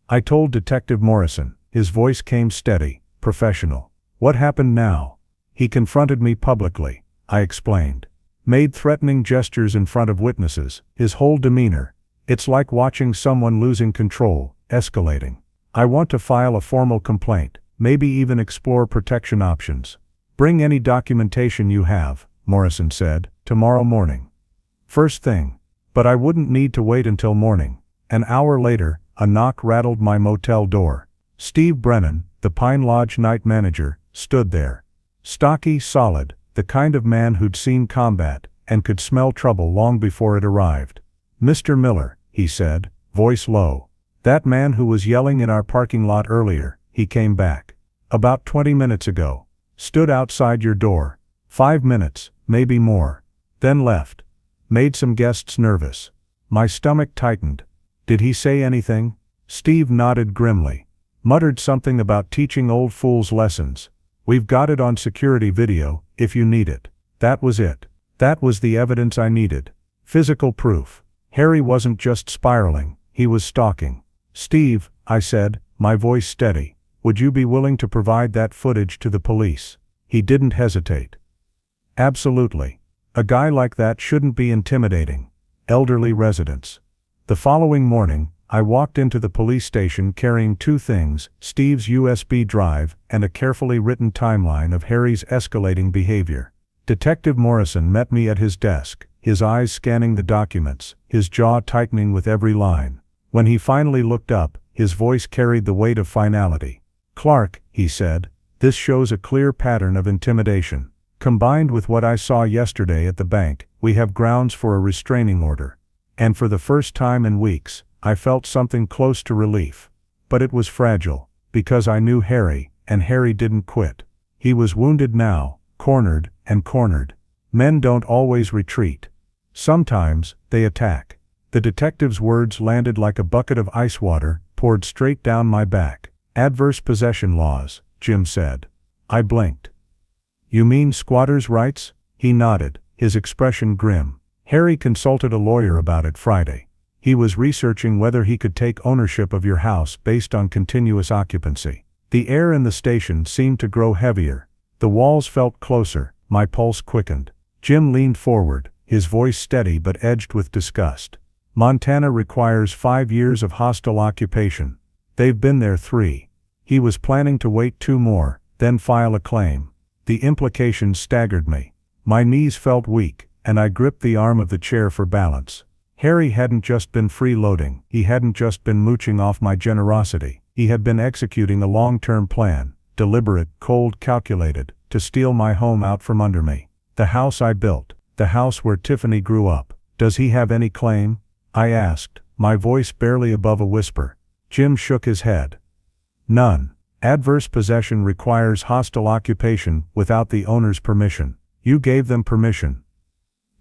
S1: I told Detective Morrison. His voice came steady, professional. "What happened now?" "He confronted me publicly," I explained. Made threatening gestures in front of witnesses, his whole demeanor. It's like watching someone losing control, escalating. "I want to file a formal complaint, maybe even explore protection options." "Bring any documentation you have," Morrison said, "tomorrow morning." First thing. But I wouldn't need to wait until morning. An hour later, a knock rattled my motel door. Steve Brennan, the Pine Lodge night manager, stood there. Stocky, solid, the kind of man who'd seen combat, and could smell trouble long before it arrived. "Mr. Miller," he said, voice low. "That man who was yelling in our parking lot earlier, he came back. About 20 minutes ago. Stood outside your door. 5 minutes, maybe more. Then left. Made some guests nervous." My stomach tightened. "Did he say anything?" Steve nodded grimly. "Muttered something about teaching old fools lessons. We've got it on security video, if you need it." That was it. That was the evidence I needed. Physical proof. Harry wasn't just spiraling, he was stalking. "Steve," I said, my voice steady, "would you be willing to provide that footage to the police?" He didn't hesitate. "Absolutely. A guy like that shouldn't be intimidating." Elderly residents. The following morning, I walked into the police station carrying 2 things, Steve's USB drive and a carefully written timeline of Harry's escalating behavior. Detective Morrison met me at his desk, his eyes scanning the documents, his jaw tightening with every line. When he finally looked up, his voice carried the weight of finality. "Clark," he said, "this shows a clear pattern of intimidation. Combined with what I saw yesterday at the bank, we have grounds for a restraining order." And for the first time in weeks, I felt something close to relief. But it was fragile, because I knew Harry, and Harry didn't quit. He was wounded now, cornered and cornered. Men don't always retreat. Sometimes, they attack. The detective's words landed like a bucket of ice water, poured straight down my back. "Adverse possession laws," Jim said. I blinked. "You mean squatters' rights?" He nodded, his expression grim. "Harry consulted a lawyer about it Friday. He was researching whether he could take ownership of your house based on continuous occupancy." The air in the station seemed to grow heavier. The walls felt closer, my pulse quickened. Jim leaned forward, his voice steady but edged with disgust. Montana requires 5 years of hostile occupation. They've been there 3. He was planning to wait 2 more, then file a claim. The implications staggered me. My knees felt weak, and I gripped the arm of the chair for balance. Harry hadn't just been freeloading, he hadn't just been mooching off my generosity, he had been executing a long-term plan, deliberate, cold, calculated, to steal my home out from under me. The house I built, the house where Tiffany grew up. Does he have any claim? I asked, my voice barely above a whisper. Jim shook his head. None. Adverse possession requires hostile occupation without the owner's permission. You gave them permission.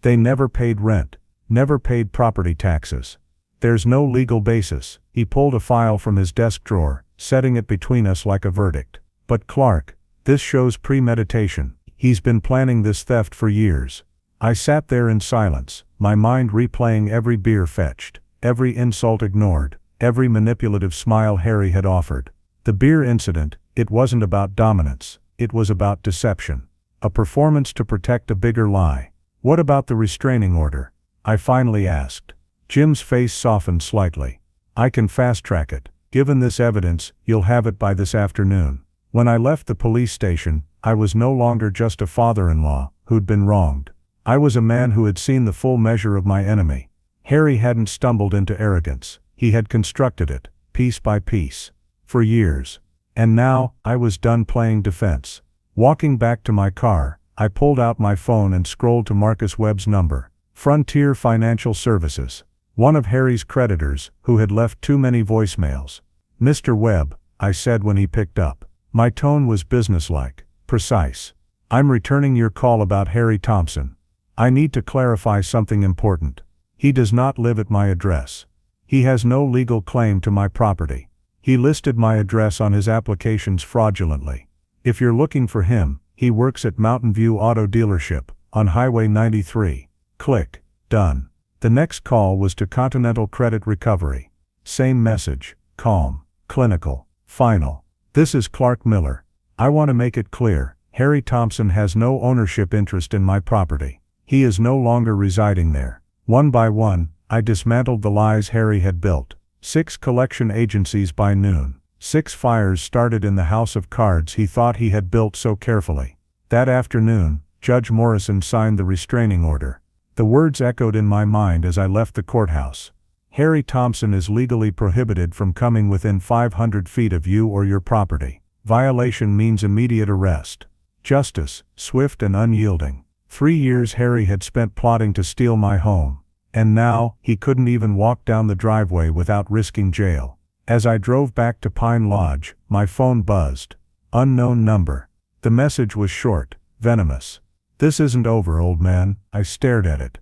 S1: They never paid rent, never paid property taxes. There's no legal basis. He pulled a file from his desk drawer, setting it between us like a verdict. But Clark, this shows premeditation. He's been planning this theft for years. I sat there in silence, my mind replaying every beer fetched, every insult ignored, every manipulative smile Harry had offered. The beer incident, it wasn't about dominance, it was about deception. A performance to protect a bigger lie. What about the restraining order? I finally asked. Jim's face softened slightly. I can fast-track it. Given this evidence, you'll have it by this afternoon. When I left the police station, I was no longer just a father-in-law who'd been wronged. I was a man who had seen the full measure of my enemy. Harry hadn't stumbled into arrogance. He had constructed it, piece by piece, for years. And now, I was done playing defense. Walking back to my car, I pulled out my phone and scrolled to Marcus Webb's number. Frontier Financial Services. One of Harry's creditors, who had left too many voicemails. Mr. Webb, I said when he picked up. My tone was businesslike, precise. I'm returning your call about Harry Thompson. I need to clarify something important. He does not live at my address. He has no legal claim to my property. He listed my address on his applications fraudulently. If you're looking for him, he works at Mountain View Auto Dealership, on Highway 93. Click. Done. The next call was to Continental Credit Recovery. Same message. Calm. Clinical. Final. This is Clark Miller. I want to make it clear, Harry Thompson has no ownership interest in my property. He is no longer residing there. One by one, I dismantled the lies Harry had built. 6 collection agencies by noon. 6 fires started in the house of cards he thought he had built so carefully. That afternoon, Judge Morrison signed the restraining order. The words echoed in my mind as I left the courthouse. Harry Thompson is legally prohibited from coming within 500 feet of you or your property. Violation means immediate arrest. Justice, swift and unyielding. 3 years Harry had spent plotting to steal my home. And now, he couldn't even walk down the driveway without risking jail. As I drove back to Pine Lodge, my phone buzzed. Unknown number. The message was short, venomous. This isn't over, old man. I stared at it,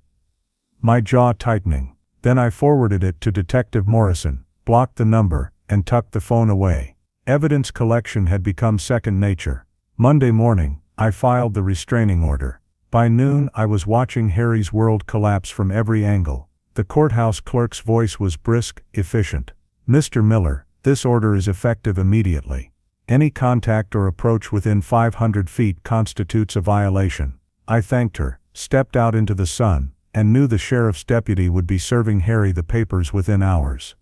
S1: my jaw tightening. Then I forwarded it to Detective Morrison, blocked the number, and tucked the phone away. Evidence collection had become second nature. Monday morning, I filed the restraining order. By noon, I was watching Harry's world collapse from every angle. The courthouse clerk's voice was brisk, efficient. Mr. Miller, this order is effective immediately. Any contact or approach within 500 feet constitutes a violation. I thanked her, stepped out into the sun, and knew the sheriff's deputy would be serving Harry the papers within hours.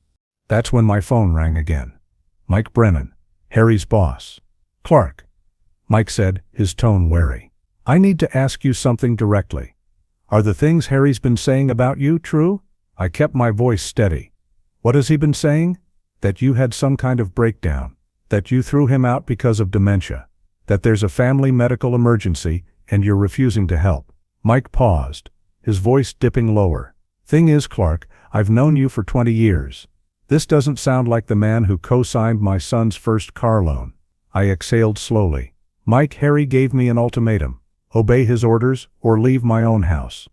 S1: That's when my phone rang again. Mike Brennan, Harry's boss. Clark. Mike said, his tone wary. I need to ask you something directly. Are the things Harry's been saying about you true? I kept my voice steady. What has he been saying? That you had some kind of breakdown. That you threw him out because of dementia. That there's a family medical emergency, and you're refusing to help. Mike paused, his voice dipping lower. Thing is, Clark, I've known you for 20 years. This doesn't sound like the man who co-signed my son's first car loan. I exhaled slowly. Mike, Harry gave me an ultimatum. Obey his orders, or leave my own house.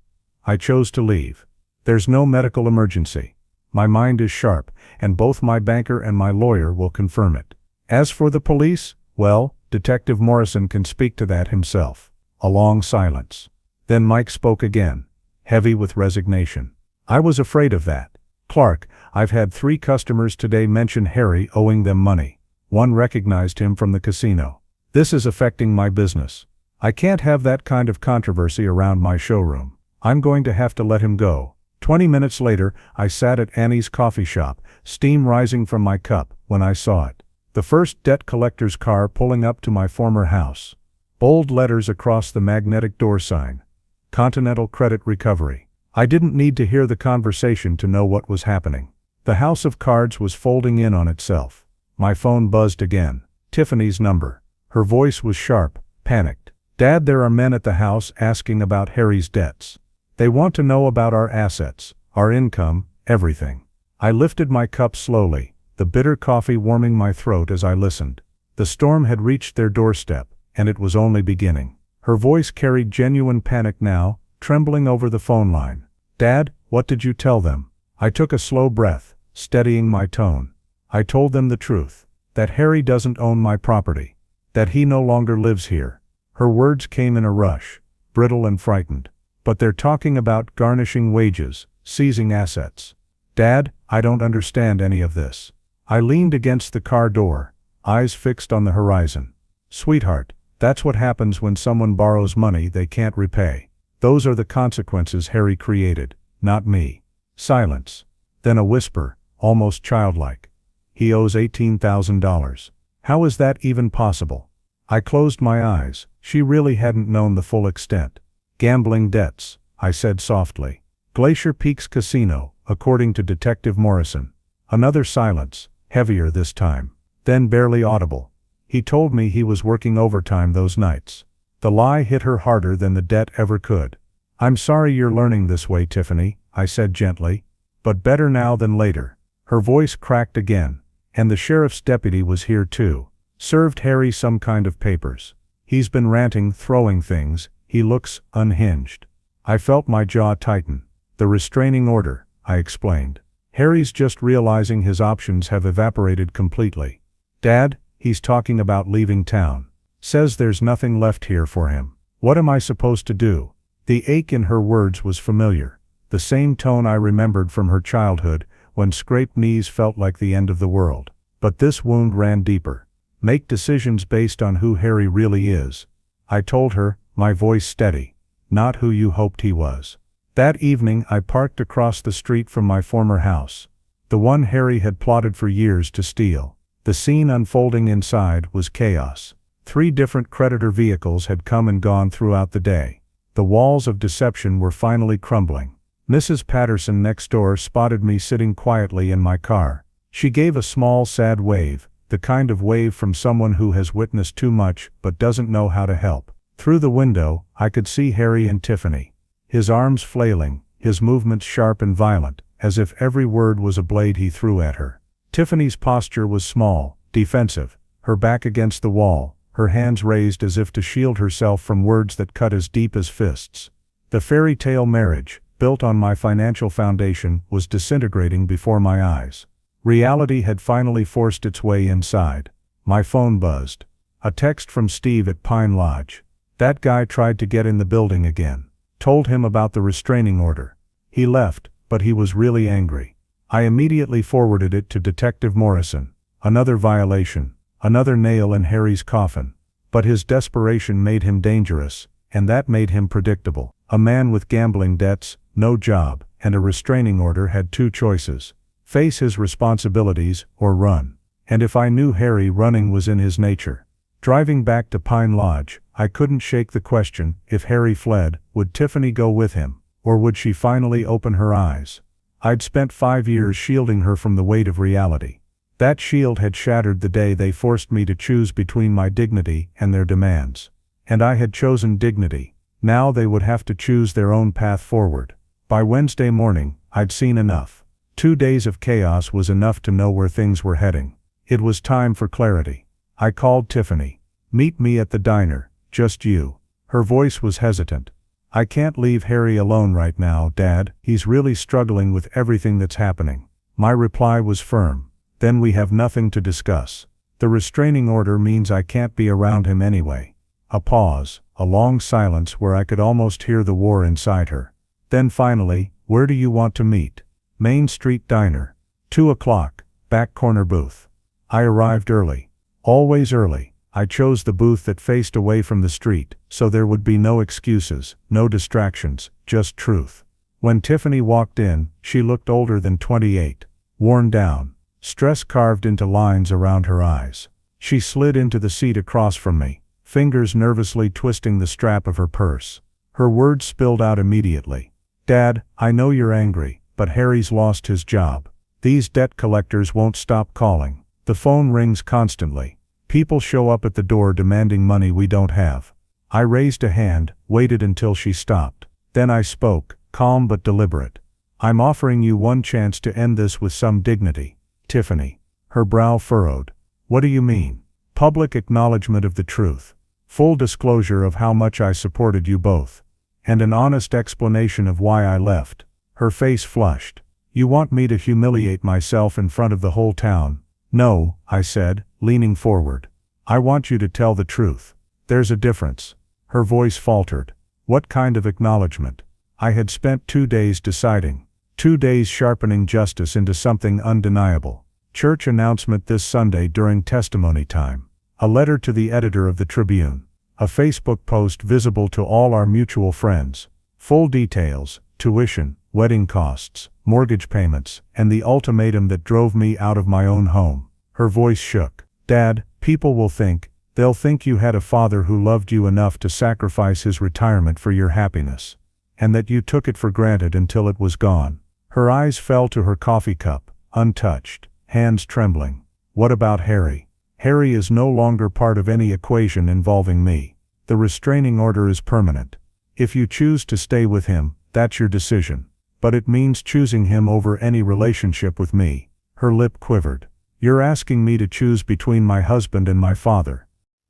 S1: I chose to leave. There's no medical emergency. My mind is sharp, and both my banker and my lawyer will confirm it. As for the police, well, Detective Morrison can speak to that himself. A long silence. Then Mike spoke again, heavy with resignation. I was afraid of that. Clark, I've had 3 customers today mention Harry owing them money. One recognized him from the casino. This is affecting my business. I can't have that kind of controversy around my showroom. I'm going to have to let him go. 20 minutes later, I sat at Annie's coffee shop, steam rising from my cup, when I saw it. The first debt collector's car pulling up to my former house. Bold letters across the magnetic door sign. Continental Credit Recovery. I didn't need to hear the conversation to know what was happening. The house of cards was folding in on itself. My phone buzzed again. Tiffany's number. Her voice was sharp, panicked. "Dad, there are men at the house asking about Harry's debts. They want to know about our assets, our income, everything." I lifted my cup slowly, the bitter coffee warming my throat as I listened. The storm had reached their doorstep, and it was only beginning. Her voice carried genuine panic now, trembling over the phone line. "Dad, what did you tell them?" I took a slow breath, steadying my tone. "I told them the truth. That Harry doesn't own my property. That he no longer lives here." Her words came in a rush, brittle and frightened. "But they're talking about garnishing wages, seizing assets." "Dad, I don't understand any of this." I leaned against the car door, eyes fixed on the horizon. "Sweetheart, that's what happens when someone borrows money they can't repay. Those are the consequences Harry created, not me." Silence. Then a whisper, almost childlike. "He owes $18,000. How is that even possible?" I closed my eyes. She really hadn't known the full extent. "Gambling debts," I said softly. "Glacier Peaks Casino, according to Detective Morrison." Another silence, heavier this time. Then barely audible. "He told me he was working overtime those nights." The lie hit her harder than the debt ever could. "I'm sorry you're learning this way, Tiffany," I said gently. "But better now than later." Her voice cracked again. "And the sheriff's deputy was here too. Served Harry some kind of papers. He's been ranting, throwing things. He looks unhinged." I felt my jaw tighten. "The restraining order," I explained. "Harry's just realizing his options have evaporated completely. Dad, he's talking about leaving town. Says there's nothing left here for him. What am I supposed to do?" The ache in her words was familiar. The same tone I remembered from her childhood, when scraped knees felt like the end of the world. But this wound ran deeper. "Make decisions based on who Harry really is," I told her, my voice steady. "Not who you hoped he was." That evening I parked across the street from my former house. The one Harry had plotted for years to steal. The scene unfolding inside was chaos. 3 different creditor vehicles had come and gone throughout the day. The walls of deception were finally crumbling. Mrs. Patterson next door spotted me sitting quietly in my car. She gave a small sad wave, the kind of wave from someone who has witnessed too much but doesn't know how to help. Through the window, I could see Harry and Tiffany. His arms flailing, his movements sharp and violent, as if every word was a blade he threw at her. Tiffany's posture was small, defensive, her back against the wall, her hands raised as if to shield herself from words that cut as deep as fists. The fairy tale marriage, built on my financial foundation, was disintegrating before my eyes. Reality had finally forced its way inside. My phone buzzed. A text from Steve at Pine Lodge. "That guy tried to get in the building again. Told him about the restraining order. He left, but he was really angry." I immediately forwarded it to Detective Morrison. Another violation, another nail in Harry's coffin. But his desperation made him dangerous, and that made him predictable. A man with gambling debts, no job, and a restraining order had 2 choices. Face his responsibilities, or run. And if I knew Harry, running was in his nature. Driving back to Pine Lodge, I couldn't shake the question, if Harry fled, would Tiffany go with him, or would she finally open her eyes? I'd spent 5 years shielding her from the weight of reality. That shield had shattered the day they forced me to choose between my dignity and their demands. And I had chosen dignity. Now they would have to choose their own path forward. By Wednesday morning, I'd seen enough. 2 days of chaos was enough to know where things were heading. It was time for clarity. I called Tiffany. "Meet me at the diner, just you." Her voice was hesitant. "I can't leave Harry alone right now, Dad. He's really struggling with everything that's happening." My reply was firm. "Then we have nothing to discuss. The restraining order means I can't be around him anyway." A pause, a long silence where I could almost hear the war inside her. Then finally, "Where do you want to meet?" "Main Street Diner. 2 o'clock, back corner booth." I arrived early. Always early. I chose the booth that faced away from the street, so there would be no excuses, no distractions, just truth. When Tiffany walked in, she looked older than 28, worn down, stress carved into lines around her eyes. She slid into the seat across from me, fingers nervously twisting the strap of her purse. Her words spilled out immediately. "Dad, I know you're angry, but Harry's lost his job. These debt collectors won't stop calling. The phone rings constantly. People show up at the door demanding money we don't have." I raised a hand, waited until she stopped. Then I spoke, calm but deliberate. "I'm offering you one chance to end this with some dignity, Tiffany." Her brow furrowed. "What do you mean?" "Public acknowledgement of the truth. Full disclosure of how much I supported you both. And an honest explanation of why I left." Her face flushed. "You want me to humiliate myself in front of the whole town?" "No," I said, leaning forward. "I want you to tell the truth. There's a difference." Her voice faltered. "What kind of acknowledgement?" I had spent 2 days deciding. 2 days sharpening justice into something undeniable. Church announcement this Sunday during testimony time. A letter to the editor of the Tribune. A Facebook post visible to all our mutual friends. Full details, tuition, wedding costs, mortgage payments, and the ultimatum that drove me out of my own home. Her voice shook. "Dad, people will think, they'll think you had a father who loved you enough to sacrifice his retirement for your happiness. And that you took it for granted until it was gone." Her eyes fell to her coffee cup, untouched, hands trembling. "What about Harry?" "Harry is no longer part of any equation involving me. The restraining order is permanent. If you choose to stay with him, that's your decision. But it means choosing him over any relationship with me." Her lip quivered. "You're asking me to choose between my husband and my father."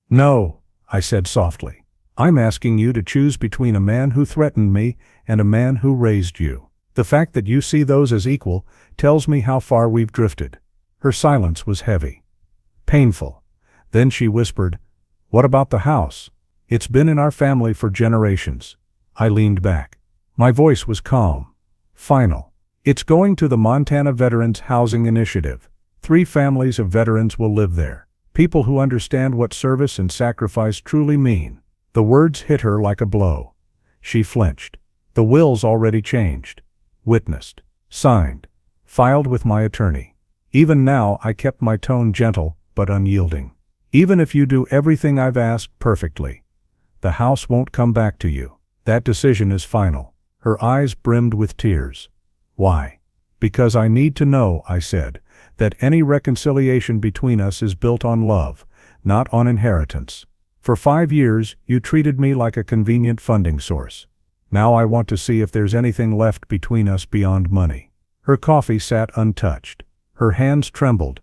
S1: "No," I said softly. "I'm asking you to choose between a man who threatened me and a man who raised you. The fact that you see those as equal tells me how far we've drifted." Her silence was heavy. Painful. Then she whispered, "What about the house? It's been in our family for generations." I leaned back. My voice was calm. Final. "It's going to the Montana Veterans Housing Initiative. 3 families of veterans will live there. People who understand what service and sacrifice truly mean." The words hit her like a blow. She flinched. "The will's already changed. Witnessed. Signed. Filed with my attorney." Even now I kept my tone gentle but unyielding. "Even if you do everything I've asked perfectly, the house won't come back to you. That decision is final." Her eyes brimmed with tears. "Why?" "Because I need to know," I said, "that any reconciliation between us is built on love, not on inheritance. For 5 years, you treated me like a convenient funding source. Now I want to see if there's anything left between us beyond money." Her coffee sat untouched. Her hands trembled.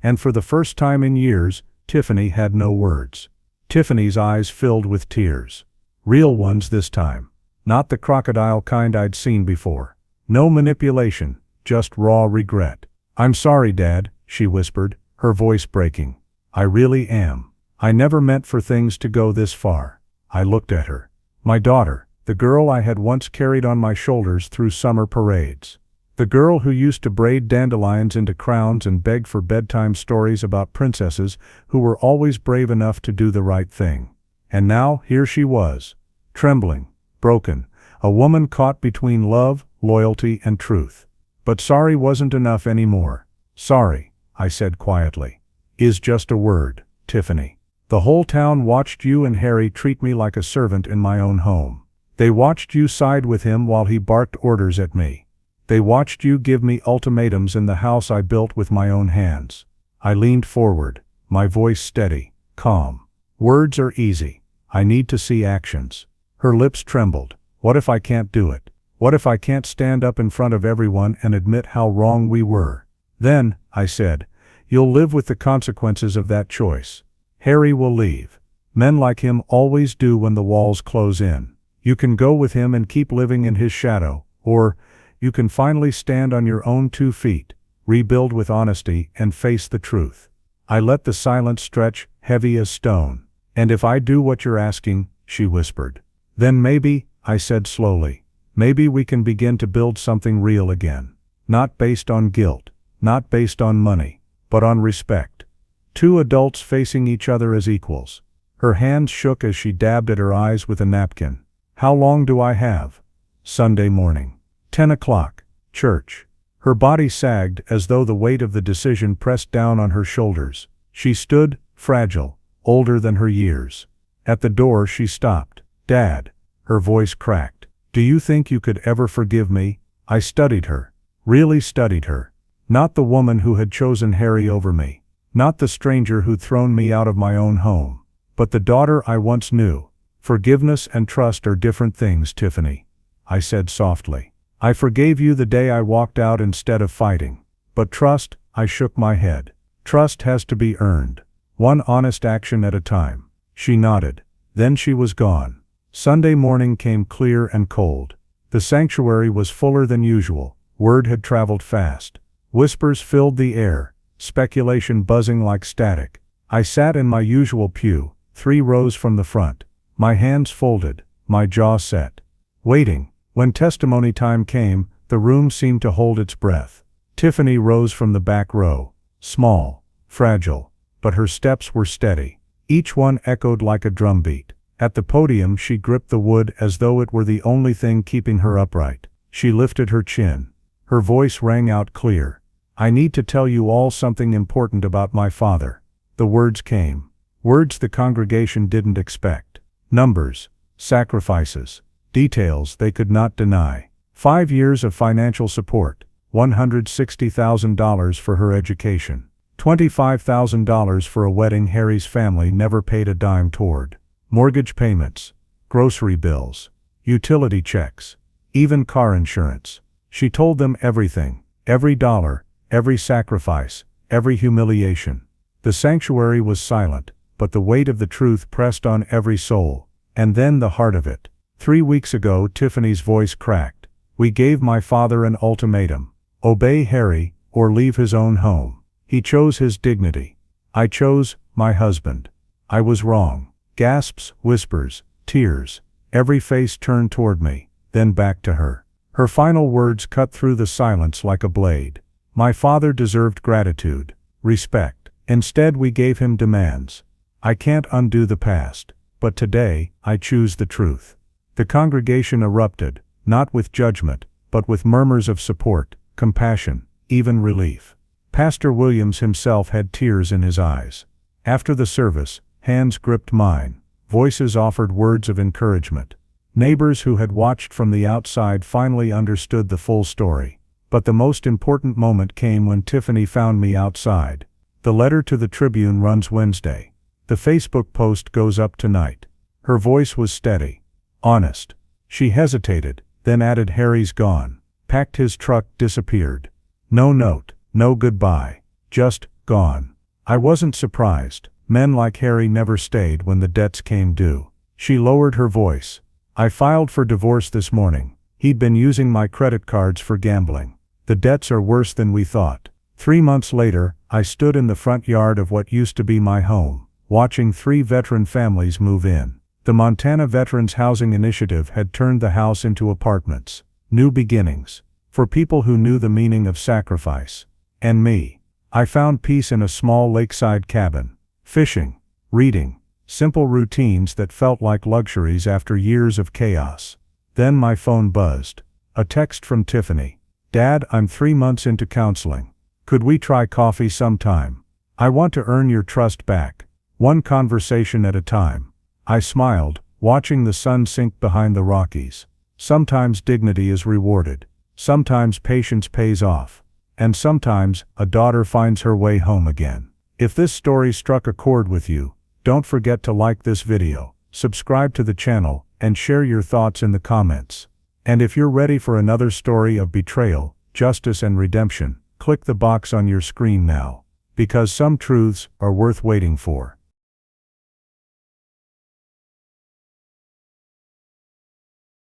S1: And for the first time in years, Tiffany had no words. Tiffany's eyes filled with tears. Real ones this time. Not the crocodile kind I'd seen before. No manipulation, just raw regret. "I'm sorry, Dad," she whispered, her voice breaking. "I really am. I never meant for things to go this far." I looked at her. My daughter, the girl I had once carried on my shoulders through summer parades. The girl who used to braid dandelions into crowns and beg for bedtime stories about princesses who were always brave enough to do the right thing. And now, here she was, trembling, broken, a woman caught between love, loyalty, and truth. But sorry wasn't enough anymore. "Sorry," I said quietly, "is just a word, Tiffany. The whole town watched you and Harry treat me like a servant in my own home. They watched you side with him while he barked orders at me. They watched you give me ultimatums in the house I built with my own hands." I leaned forward, my voice steady, calm. "Words are easy. I need to see actions." Her lips trembled. "What if I can't do it? What if I can't stand up in front of everyone and admit how wrong we were?" "Then," I said, "you'll live with the consequences of that choice. Harry will leave. Men like him always do when the walls close in. You can go with him and keep living in his shadow, or you can finally stand on your own 2 feet, rebuild with honesty, and face the truth." I let the silence stretch, heavy as stone. "And if I do what you're asking," she whispered, "then maybe," I said slowly, "maybe we can begin to build something real again. Not based on guilt, not based on money, but on respect. 2 adults facing each other as equals." Her hands shook as she dabbed at her eyes with a napkin. "How long do I have?" "Sunday morning." 10 o'clock. Church. Her body sagged as though the weight of the decision pressed down on her shoulders. She stood, fragile, older than her years. At the door she stopped. "Dad." Her voice cracked. "Do you think you could ever forgive me?" I studied her. Really studied her. Not the woman who had chosen Harry over me. Not the stranger who'd thrown me out of my own home. But the daughter I once knew. "Forgiveness and trust are different things, Tiffany," I said softly. "I forgave you the day I walked out instead of fighting. But trust," I shook my head. "Trust has to be earned. One honest action at a time." She nodded. Then she was gone. Sunday morning came clear and cold. The sanctuary was fuller than usual. Word had traveled fast. Whispers filled the air, speculation buzzing like static. I sat in my usual pew, 3 rows from the front, my hands folded, my jaw set. Waiting. When testimony time came, the room seemed to hold its breath. Tiffany rose from the back row. Small, fragile, but her steps were steady. Each one echoed like a drumbeat. At the podium she gripped the wood as though it were the only thing keeping her upright. She lifted her chin. Her voice rang out clear. "I need to tell you all something important about my father." The words came. Words the congregation didn't expect. Numbers, sacrifices, details they could not deny. 5 years of financial support, $160,000 for her education, $25,000 for a wedding Harry's family never paid a dime toward, mortgage payments, grocery bills, utility checks, even car insurance. She told them everything, every dollar, every sacrifice, every humiliation. The sanctuary was silent, but the weight of the truth pressed on every soul. And then the heart of it. 3 weeks ago Tiffany's voice cracked. "We gave my father an ultimatum. Obey Harry, or leave his own home. He chose his dignity. I chose my husband. I was wrong." Gasps, whispers, tears. Every face turned toward me, then back to her. Her final words cut through the silence like a blade. My father deserved gratitude, respect. Instead we gave him demands. I can't undo the past, but today, I choose the truth. The congregation erupted, not with judgment, but with murmurs of support, compassion, even relief. Pastor Williams himself had tears in his eyes. After the service, hands gripped mine. Voices offered words of encouragement. Neighbors who had watched from the outside finally understood the full story. But the most important moment came when Tiffany found me outside. The letter to the Tribune runs Wednesday. The Facebook post goes up tonight. Her voice was steady, honest. She hesitated, then added, "Harry's gone. Packed his truck, disappeared. No note, no goodbye. Just gone." I wasn't surprised. Men like Harry never stayed when the debts came due. She lowered her voice. "I filed for divorce this morning. He'd been using my credit cards for gambling. The debts are worse than we thought." 3 months later, I stood in the front yard of what used to be my home, watching 3 veteran families move in. The Montana Veterans Housing Initiative had turned the house into apartments. New beginnings. For people who knew the meaning of sacrifice. And me. I found peace in a small lakeside cabin. Fishing. Reading. Simple routines that felt like luxuries after years of chaos. Then my phone buzzed. A text from Tiffany. "Dad, I'm 3 months into counseling. Could we try coffee sometime? I want to earn your trust back. One conversation at a time." I smiled, watching the sun sink behind the Rockies. Sometimes dignity is rewarded. Sometimes patience pays off. And sometimes, a daughter finds her way home again. If this story struck a chord with you, don't forget to like this video, subscribe to the channel, and share your thoughts in the comments. And if you're ready for another story of betrayal, justice and redemption, click the box on your screen now. Because some truths are worth waiting for.